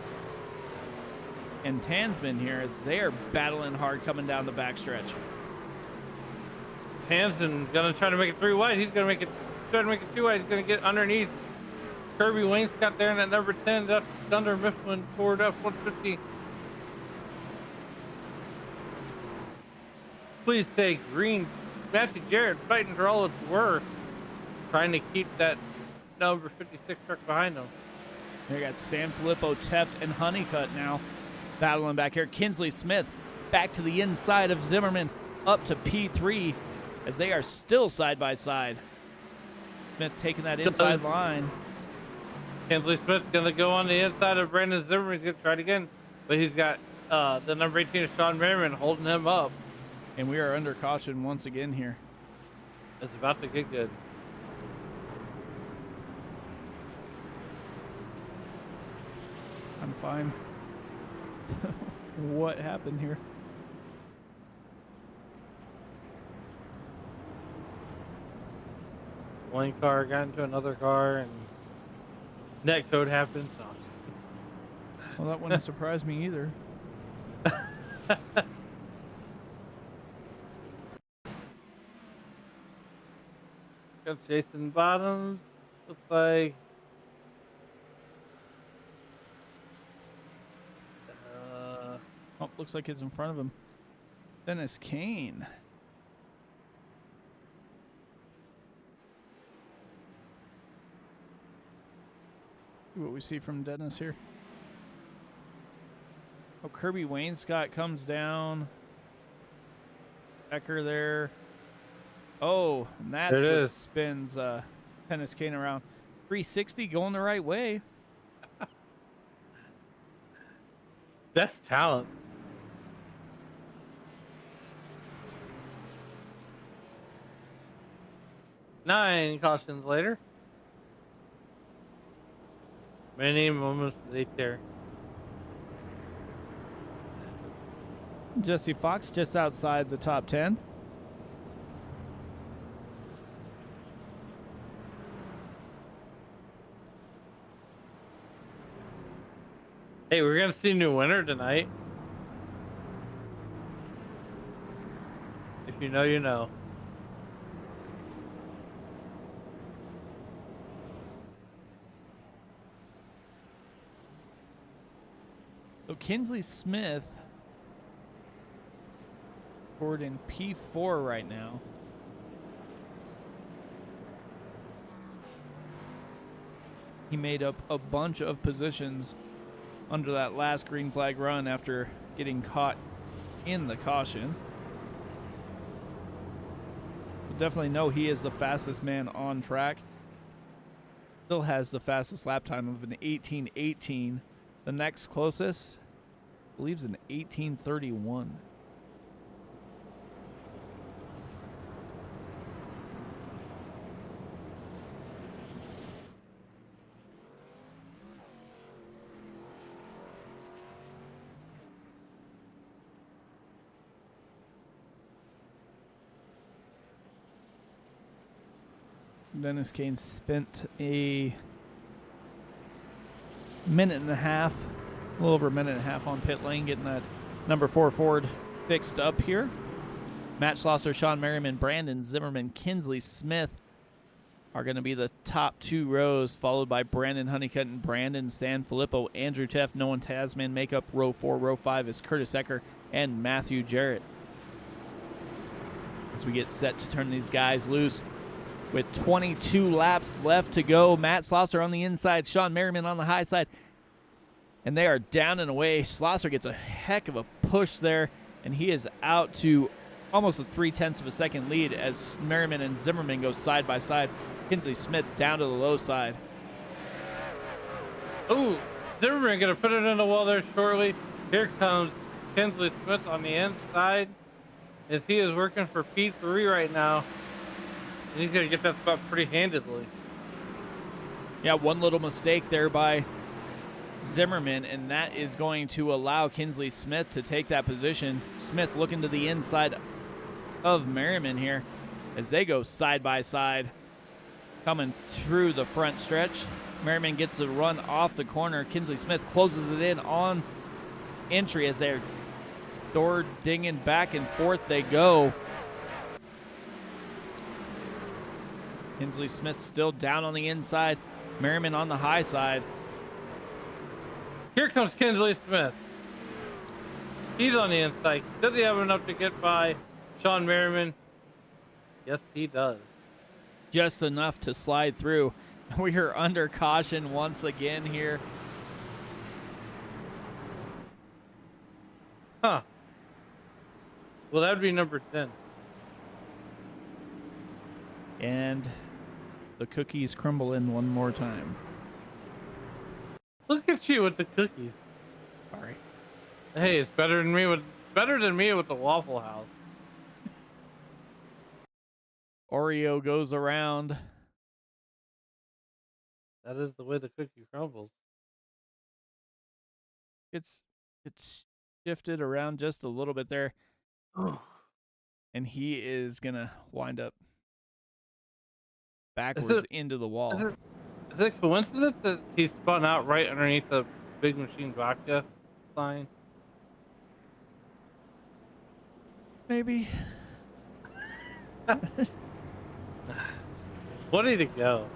and Tansman here as they are battling hard coming down the backstretch. Tansman gonna try to make it 3 wide. He's gonna try to make it 2 wide. He's gonna get underneath Kirby Wainscott there in that number 10. That's Dunder Mifflin toward up 150. Please stay green. Matthew Jarrett fighting for all it's worth, trying to keep that number 56 truck behind him. They got San Filippo, Teft, and Honeycutt now battling back here. Kinsley Smith back to the inside of Zimmerman, up to P3 as they are still side by side. Smith taking that inside line. Kinsley Smith's gonna go on the inside of Brandon Zimmerman. He's gonna try it again, but he's got the number 18 of Sean Merriman holding him up. And we are under caution once again here. It's about to get good. I'm fine. What happened here? One car got into another car and net code happened. Well, that wouldn't surprise me either. Got Jason Bottoms. Looks like. Oh, looks like it's in front of him. Dennis Kane. See what we see from Dennis here. Oh, Kirby Wainscott comes down. Becker there. Oh, and that's There it what is. spins Dennis Kane around. 360 going the right way. That's talent. Nine cautions later. Many moments late there. Jesse Fox just outside the top 10. Hey, we're gonna see a new winner tonight. If you know, you know. So Kinsley Smith scored in P4 right now. He made up a bunch of positions under that last green flag run after getting caught in the caution. We'll definitely know he is the fastest man on track. Still has the fastest lap time of an 18:18. The next closest, I believe, is an 18:31. Dennis Kane spent a minute and a half, a little over a minute and a half on pit lane, getting that number 4 Ford fixed up here. Matt Schlosser, Sean Merriman, Brandon Zimmerman, Kinsley Smith are going to be the top 2 rows, followed by Brandon Honeycutt and Brandon Sanfilippo. Andrew Teff, Noah Tasman make up row 4. Row 5 is Curtis Ecker and Matthew Jarrett. As we get set to turn these guys loose with 22 laps left to go. Matt Schlosser on the inside, Sean Merriman on the high side. And they are down and away. Schlosser gets a heck of a push there, and he is out to almost a 0.3 of a second lead as Merriman and Zimmerman go side by side. Kinsley Smith down to the low side. Ooh, Zimmerman gonna put it in the wall there shortly. Here comes Kinsley Smith on the inside as he is working for P3 right now. And he's gonna get that spot pretty handedly. Yeah, one little mistake there by Zimmerman, and that is going to allow Kinsley Smith to take that position. Smith looking to the inside of Merriman here as they go side by side, coming through the front stretch. Merriman gets a run off the corner. Kinsley Smith closes it in on entry as they're door dinging back and forth they go. Kinsley Smith still down on the inside. Merriman on the high side. Here comes Kinsley Smith. He's on the inside. Does he have enough to get by Sean Merriman? Yes, he does. Just enough to slide through. We are under caution once again here. Huh. Well, that would be number 10. And the cookies crumble in one more time. Look at you with the cookies. Sorry. Hey, it's better than me with the Waffle House. Oreo goes around. That is the way the cookie crumbles. It's shifted around just a little bit there. And he is gonna wind up backwards into the wall. Is it coincidence that he spun out right underneath the Big Machine Vodka sign? maybe. 20 to go.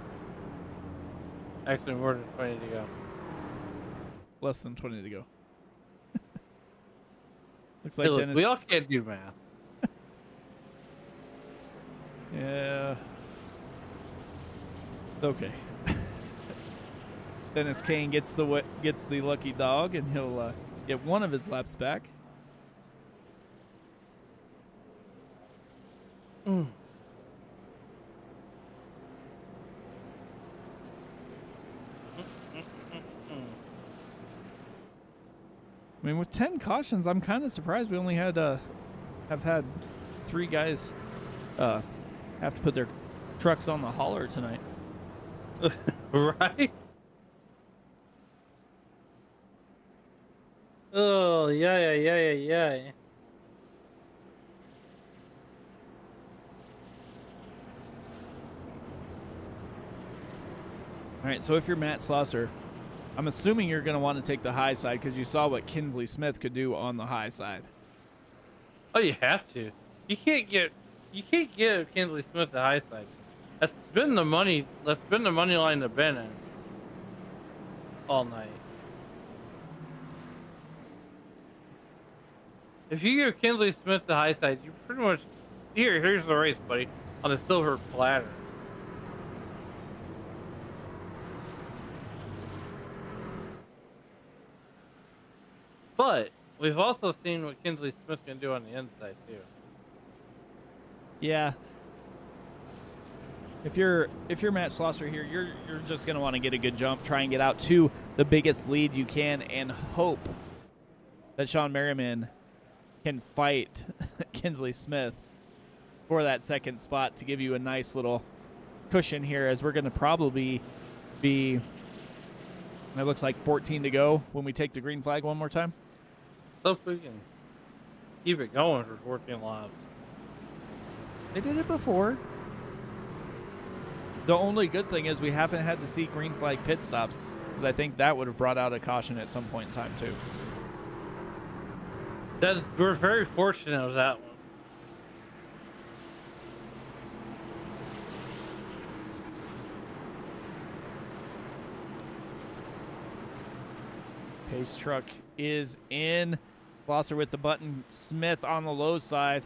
Actually, more than 20 to go. Less than 20 to go. Looks Hey, like look, Dennis. we all can't do math. Yeah. Okay. Dennis Kane gets the lucky dog, and he'll get one of his laps back. I mean, with 10 cautions, I'm kind of surprised we only had have had 3 guys have to put their trucks on the hauler tonight. Right? Oh, yeah. All right, so if you're Matt Slosser, I'm assuming you're going to want to take the high side because you saw what Kinsley Smith could do on the high side. Oh, you have to. You can't give Kinsley Smith the high side. That's been the money line to Ben in all night. If you give Kinsley Smith the high side, you pretty much here's the race, buddy, on a silver platter. But we've also seen what Kinsley Smith can do on the inside too. Yeah. If you're Matt Slosser here, you're just going to want to get a good jump, try and get out to the biggest lead you can, and hope that Sean Merriman can fight Kinsley Smith for that second spot to give you a nice little cushion here, as we're going to probably be, it looks like 14 to go when we take the green flag one more time. So if we can keep it going for 14 laps. They did it before. The only good thing is we haven't had to see green flag pit stops, because I think that would have brought out a caution at some point in time too. We're very fortunate with that one. Pace truck is in. Slosser with the button. Smith on the low side.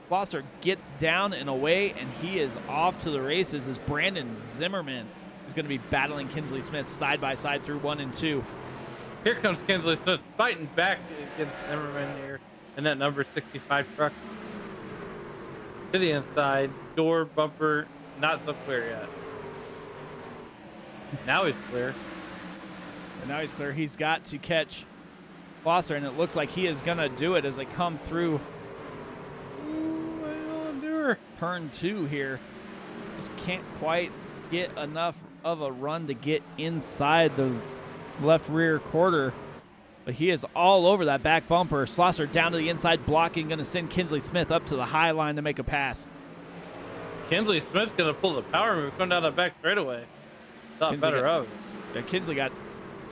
Slosser gets down and away, and he is off to the races as Brandon Zimmerman is going to be battling Kinsley Smith side by side through 1 and 2. Here comes Kinsley Smith fighting back against Zimmerman here in that number 65 truck. To the inside, door, bumper, not so clear yet. Now he's clear. And now he's clear. He's got to catch Slosser, and it looks like he is going to do it as they come through turn 2 here. Just can't quite get enough of a run to get inside the left rear quarter, but he is all over that back bumper. Slosser down to the inside, blocking, going to send Kinsley Smith up to the high line to make a pass. Kinsley Smith's going to pull the power move, come down the back straightaway. Thought better of it. Yeah, Kinsley got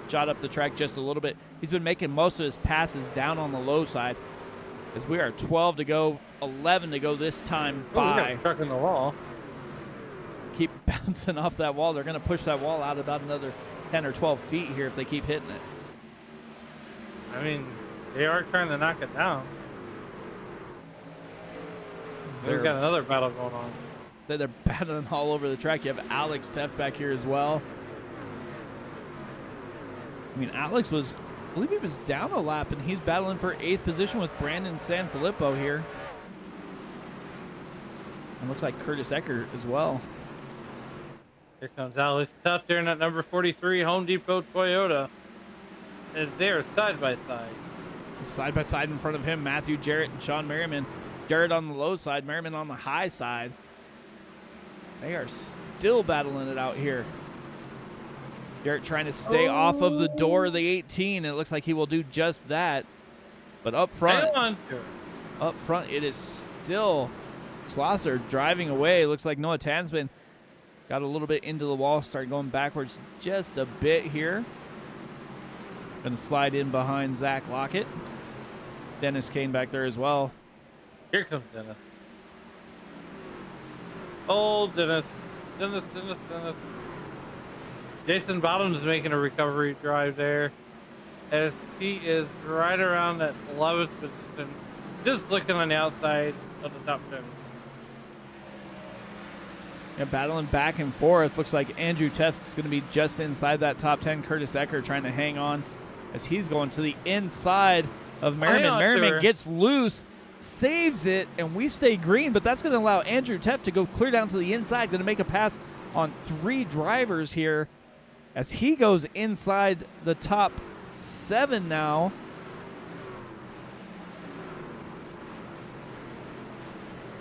shot up the track just a little bit. He's been making most of his passes down on the low side, as we are 12 to go, 11 to go this time by. We got a truck in the wall. Keep bouncing off that wall. They're going to push that wall out about another 10 or 12 feet here if they keep hitting it. I mean, they are trying to knock it down. We've got another battle going on. They're battling all over the track. You have Alex Teff back here as well. I mean, Alex was, I believe he was down a lap, and he's battling for 8th position with Brandon Sanfilippo here. And looks like Curtis Ecker as well. Here comes Alex Teff there in that number 43 Home Depot Toyota. As they're side by side. Side by side in front of him, Matthew Jarrett and Sean Merriman. Jarrett on the low side, Merriman on the high side. They are still battling it out here. Jarrett trying to stay off of the door of the 18. It looks like he will do just that. But up front, it is still Slosser driving away. Looks like Noah Tansman got a little bit into the wall, started going backwards just a bit here. Going to slide in behind Zach Lockett. Dennis Kane back there as well. Here comes Dennis. Oh, Dennis. Dennis. Jason Bottoms is making a recovery drive there as he is right around that 11th position, just looking on the outside of the top 10. Yeah, battling back and forth. Looks like Andrew Teff's going to be just inside that top 10. Curtis Ecker trying to hang on as he's going to the inside of Merriman. Merriman gets loose, saves it, and we stay green, but that's going to allow Andrew Teff to go clear down to the inside. Going to make a pass on 3 drivers here as he goes inside the top 7 now.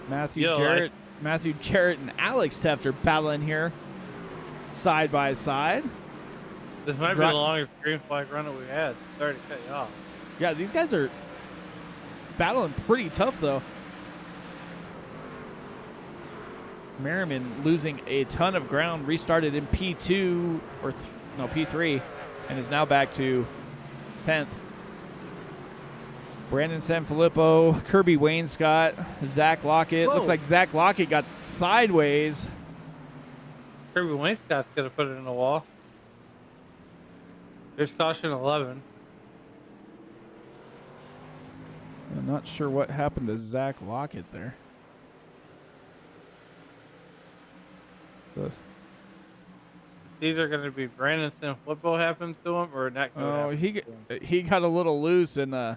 Matthew Jarrett and Alex Teff are battling here side by side. This might be the longest green flag run that we've had. Sorry to cut you off. Yeah, these guys are battling pretty tough, though. Merriman losing a ton of ground, restarted in P2 or P3, and is now back to 10th. Brandon Sanfilippo, Kirby Wainscott, Zach Lockett. Whoa. Looks like Zach Lockett got sideways. Kirby Wainscott's going to put it in the wall. There's caution 11. I'm not sure what happened to Zach Lockett there. It's either going to be Brandon Sanfilippo happens to him or not. Oh, he got a little loose and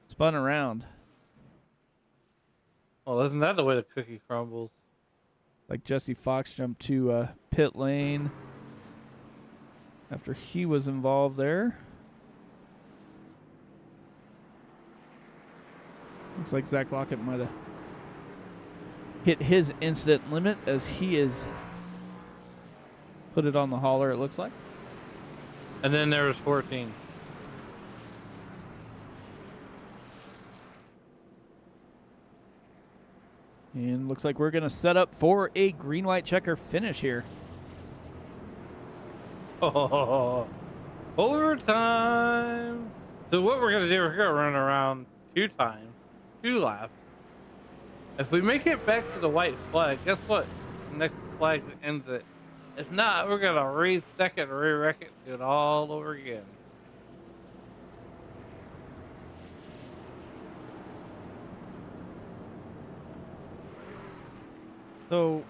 spun around. Well, isn't that the way the cookie crumbles? Like Jesse Fox jumped to pit lane after he was involved there. Looks like Zach Lockett might have hit his incident limit as he is put it on the hauler, it looks like. And then there was 14. And looks like we're going to set up for a green-white checker finish here. Oh, overtime. So what we're going to do, we're going to run around 2 laps. If we make it back to the white flag, guess what? The next flag ends it. If not, we're going to re-stack it, re-wreck it, do it all over again. So,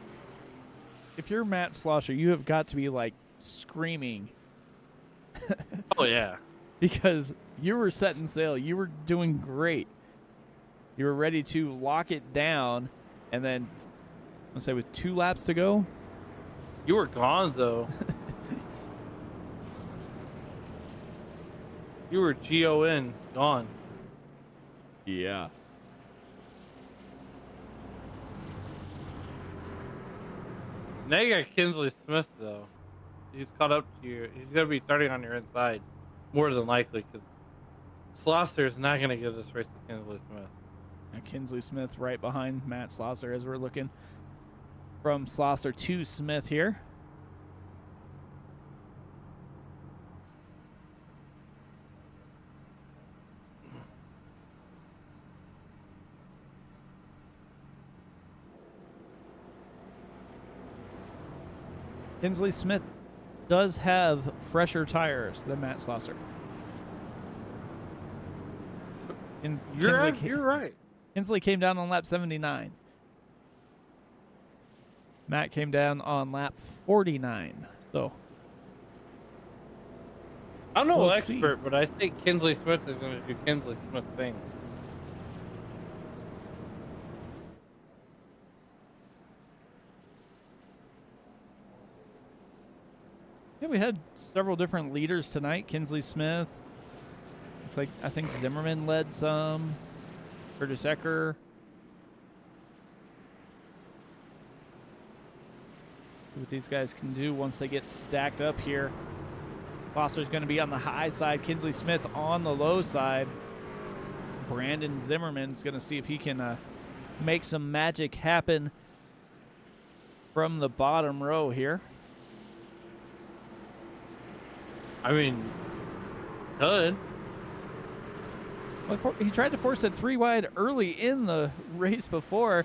if you're Matt Slosher, you have got to be like screaming. Oh, yeah. Because you were setting sail. You were doing great. You were ready to lock it down. And then, let's say with 2 laps to go. You were gone, though. You were G-O-N, gone. Yeah. Now you got Kinsley Smith, though. He's caught up to you. He's going to be starting on your inside, more than likely, because Slosser is not going to give this race to Kinsley Smith. And Kinsley Smith right behind Matt Slosser as we're looking from Slosser to Smith here. Kinsley Smith does have fresher tires than Matt Slosser. You're right. Kinsley came down on lap 79. Matt came down on lap 49. So I'm no we'll expert, but I think Kinsley Smith is going to do Kinsley Smith things. Yeah, we had several different leaders tonight. Kinsley Smith. Looks like I think Zimmerman led some. Curtis Ecker. See what these guys can do once they get stacked up here. Foster's going to be on the high side. Kinsley Smith on the low side. Brandon Zimmerman's going to see if he can make some magic happen from the bottom row here. I mean, could. He tried to force it 3 wide early in the race before,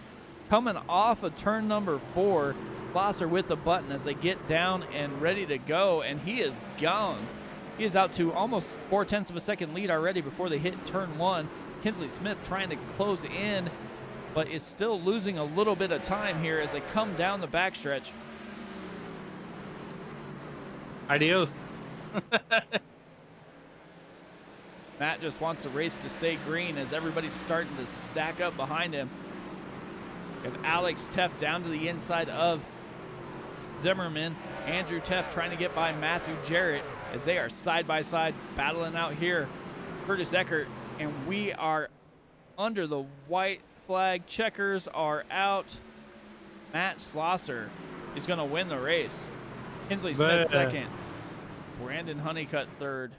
coming off of turn number 4. Slosser with the button as they get down and ready to go, and he is gone. He is out to almost 0.4 of a second lead already before they hit turn 1. Kinsley Smith trying to close in, but is still losing a little bit of time here as they come down the backstretch. Adios. Matt just wants the race to stay green as everybody's starting to stack up behind him. We have Alex Teff down to the inside of Zimmerman. Andrew Teff trying to get by Matthew Jarrett as they are side by side battling out here. Curtis Eckert, and we are under the white flag. Checkers are out. Matt Slosser is going to win the race. Kinsley Smith second. Brandon Honeycutt third.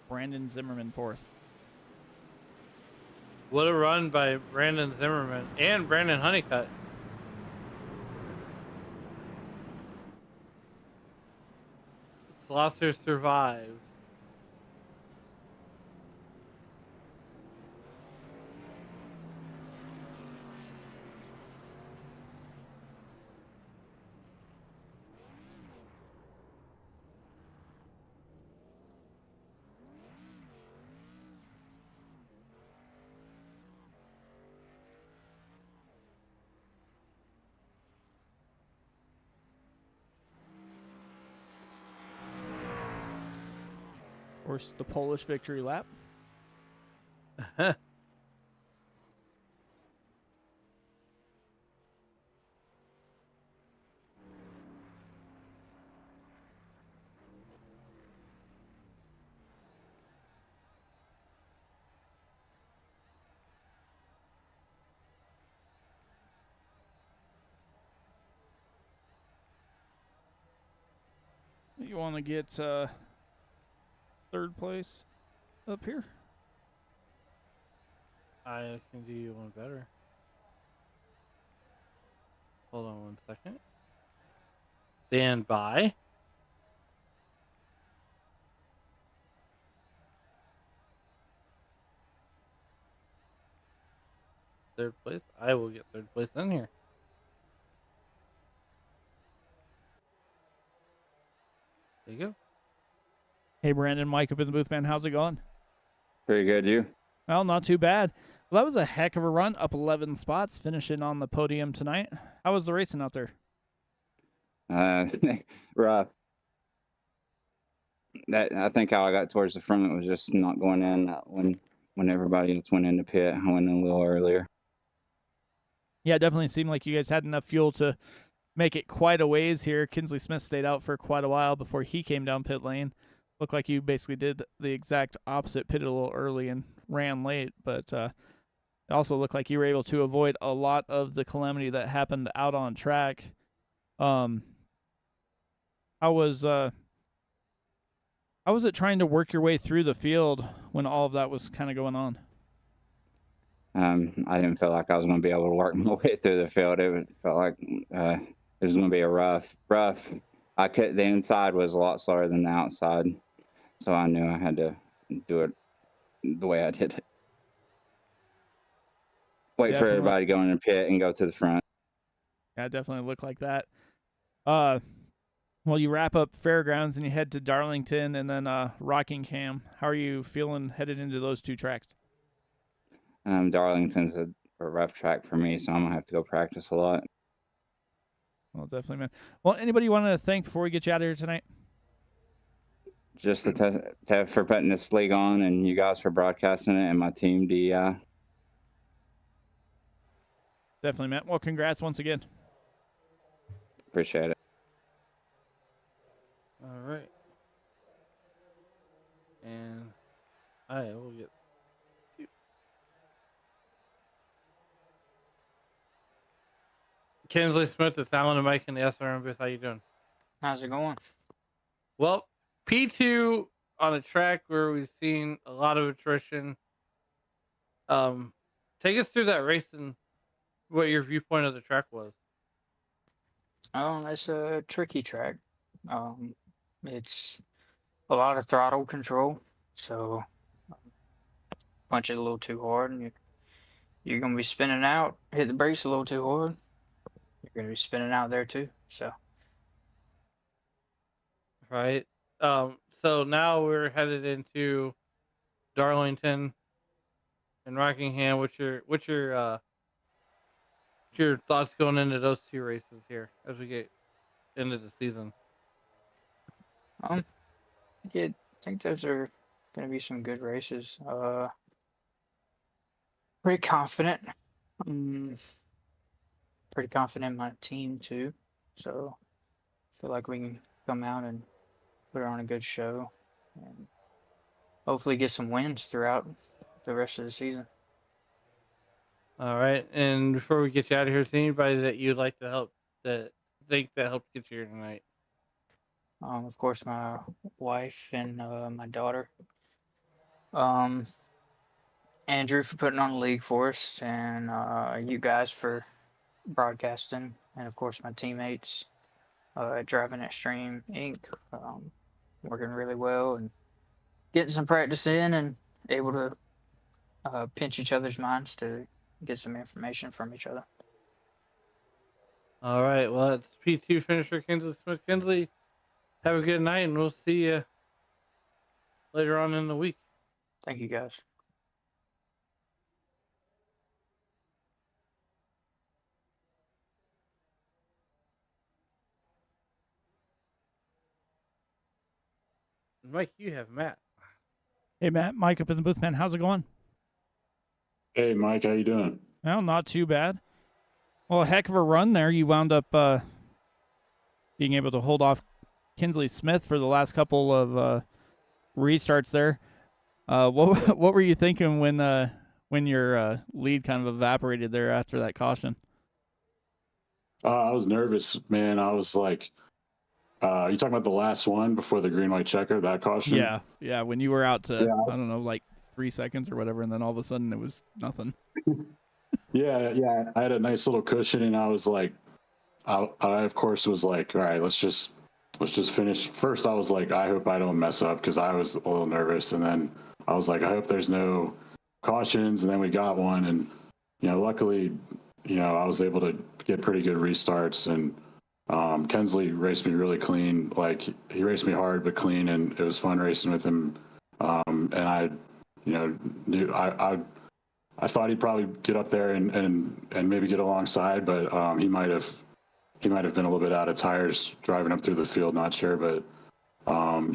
Brandon Zimmerman fourth. What a run by Brandon Zimmerman and Brandon Honeycutt. Slosser survives. Of course, the Polish victory lap. You want to get third place up here? I can do you one better. Hold on 1 second. Stand by. Third place. I will get third place in here. There you go. Hey, Brandon, Mike up in the booth, man. How's it going? Pretty good, you? Well, not too bad. Well, that was a heck of a run, up 11 spots, finishing on the podium tonight. How was the racing out there? Rough. I think how I got towards the front was just not going in when everybody else went in the pit. I went in a little earlier. Yeah, it definitely seemed like you guys had enough fuel to make it quite a ways here. Kinsley Smith stayed out for quite a while before he came down pit lane. Looked like you basically did the exact opposite, pitted a little early and ran late, but it also looked like you were able to avoid a lot of the calamity that happened out on track. How was it trying to work your way through the field when all of that was kind of going on? I didn't feel like I was going to be able to work my way through the field. Felt like it was going to be a rough. The inside was a lot slower than the outside, so I knew I had to do it the way I did it. Wait for everybody to go in the pit and go to the front. Yeah, it definitely looked like that. Well, you wrap up Fairgrounds and you head to Darlington and then Rockingham. How are you feeling headed into those two tracks? Darlington's a rough track for me, so I'm going to have to go practice a lot. Well, definitely, man. Well, anybody you want to thank before we get you out of here tonight? Just the Tev for putting this league on, and you guys for broadcasting it, and my team, DEI. Definitely, man. Well, congrats once again. Appreciate it. All right. And I will get you. Kinsley Smith, it's Alan and Mike in the SRM booth. How you doing? How's it going? Well, P2 on a track where we've seen a lot of attrition. Take us through that race and what your viewpoint of the track was. It's a tricky track. It's a lot of throttle control, so punch it a little too hard, and you're going to be spinning out. Hit the brakes a little too hard, you're going to be spinning out there too. So right? So now we're headed into Darlington and Rockingham. What's your thoughts going into those two races here as we get into the season? I think those are going to be some good races. Pretty confident. Pretty confident in my team too. So I feel like we can come out and put on a good show and hopefully get some wins throughout the rest of the season. All right, and before we get you out of here, is there anybody that you'd like to help that helped get you here tonight? Of course, my wife and my daughter. Andrew for putting on the league for us, and you guys for broadcasting, and of course my teammates at Driving Extreme Inc. Working really well and getting some practice in, and able to pinch each other's minds to get some information from each other. All right, well, it's P2 finisher Kinsley Smith Kinsley. Have a good night, and we'll see you later on in the week. Thank you, guys. Mike, you have Matt. Hey, Matt, Mike up in the booth, man. How's it going? Hey, Mike, how you doing? Well, not too bad. Well, a heck of a run there. You wound up being able to hold off Kinsley Smith for the last couple of restarts there. What were you thinking when your lead kind of evaporated there after that caution? I was nervous, man. I was like, you talking about the last one before the green white checker, that caution? Yeah. When you were out to, Yeah. I don't know, like 3 seconds or whatever, and then all of a sudden it was nothing. Yeah. I had a nice little cushion, and I was like, I of course was like, all right, let's just finish. First, I was like, I hope I don't mess up because I was a little nervous, and then I was like, I hope there's no cautions, and then we got one, and luckily, I was able to get pretty good restarts, and Kensley raced me really clean. Like, he raced me hard but clean, and it was fun racing with him. And I thought he'd probably get up there and maybe get alongside, but he might have been a little bit out of tires driving up through the field. Not sure, but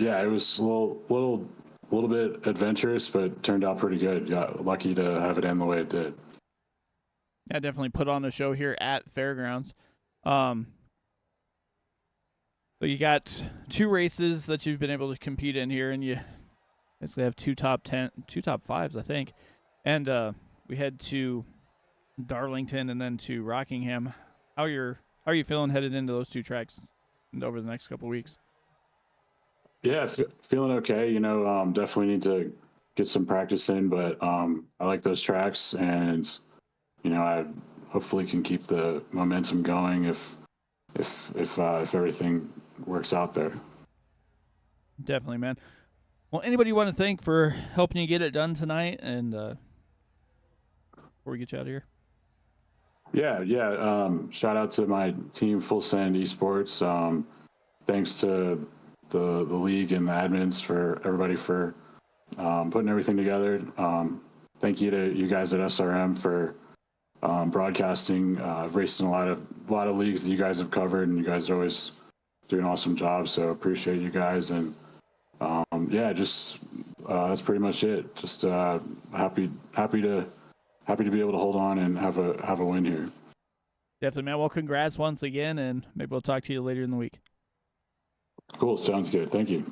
yeah, it was a little bit adventurous, but turned out pretty good. Got lucky to have it end the way it did. Yeah, definitely put on a show here at Fairgrounds. So you got 2 races that you've been able to compete in here, and you basically have 2 top 5s, I think. And we head to Darlington and then to Rockingham. How are you feeling headed into those 2 tracks and over the next couple of weeks? Yeah, feeling okay. Definitely need to get some practice in, but I like those tracks, and I hopefully can keep the momentum going if everything works out there. Definitely, man. Well, anybody you want to thank for helping you get it done tonight, and before we get you out of here? Yeah. Shout out to my team, Full Send Esports. Thanks to the league and the admins for everybody for putting everything together. Thank you to you guys at SRM for broadcasting. I've raced in a lot of leagues that you guys have covered, and you guys are always doing an awesome job. So appreciate you guys, and that's pretty much it. Just happy to be able to hold on and have a win here. Definitely, man. Well, congrats once again, and maybe we'll talk to you later in the week. Cool. Sounds good. Thank you.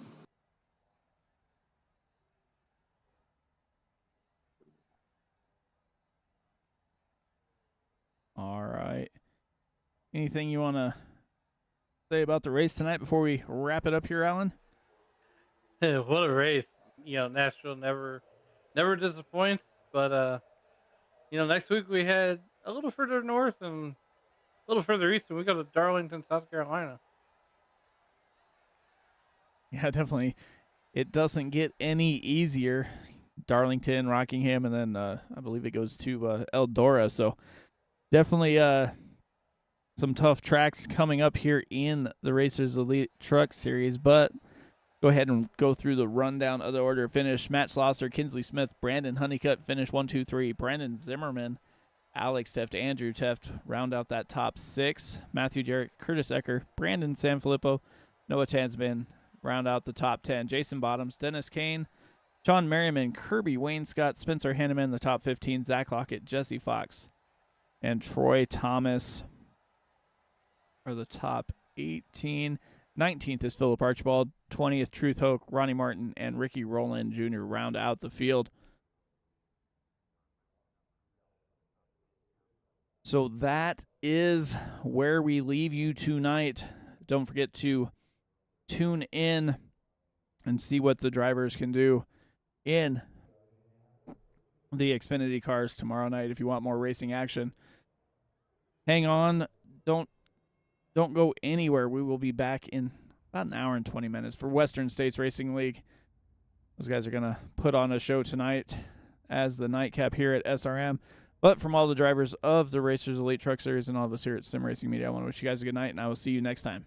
All right. Anything you want to say about the race tonight before we wrap it up here, Alan? What a race! Nashville never disappoints. But next week we head a little further north and a little further east, and we go to Darlington, South Carolina. Yeah, definitely. It doesn't get any easier. Darlington, Rockingham, and then I believe it goes to Eldora. So definitely some tough tracks coming up here in the Racers Elite Truck Series. But go ahead and go through the rundown of the order of finish. Matt Schlosser, Kinsley Smith, Brandon Honeycutt finish 1, 2, 3. Brandon Zimmerman, Alex Teft, Andrew Teft round out that top 6. Matthew Jarrett, Curtis Ecker, Brandon Sanfilippo, Noah Tansman round out the top 10. Jason Bottoms, Dennis Kane, Sean Merriman, Kirby Wayne Scott, Spencer Hanneman, the top 15. Zach Lockett, Jesse Fox, and Troy Thomas are the top 18. 19th is Philip Archibald. 20th, Truth Hoke, Ronnie Martin, and Ricky Rowland Jr. round out the field. So that is where we leave you tonight. Don't forget to tune in and see what the drivers can do in the Xfinity cars tomorrow night if you want more racing action. Hang on. Don't go anywhere. We will be back in about an hour and 20 minutes for Western States Racing League. Those guys are going to put on a show tonight as the nightcap here at SRM. But from all the drivers of the Racers Elite Truck Series and all of us here at Sim Racing Media, I want to wish you guys a good night, and I will see you next time.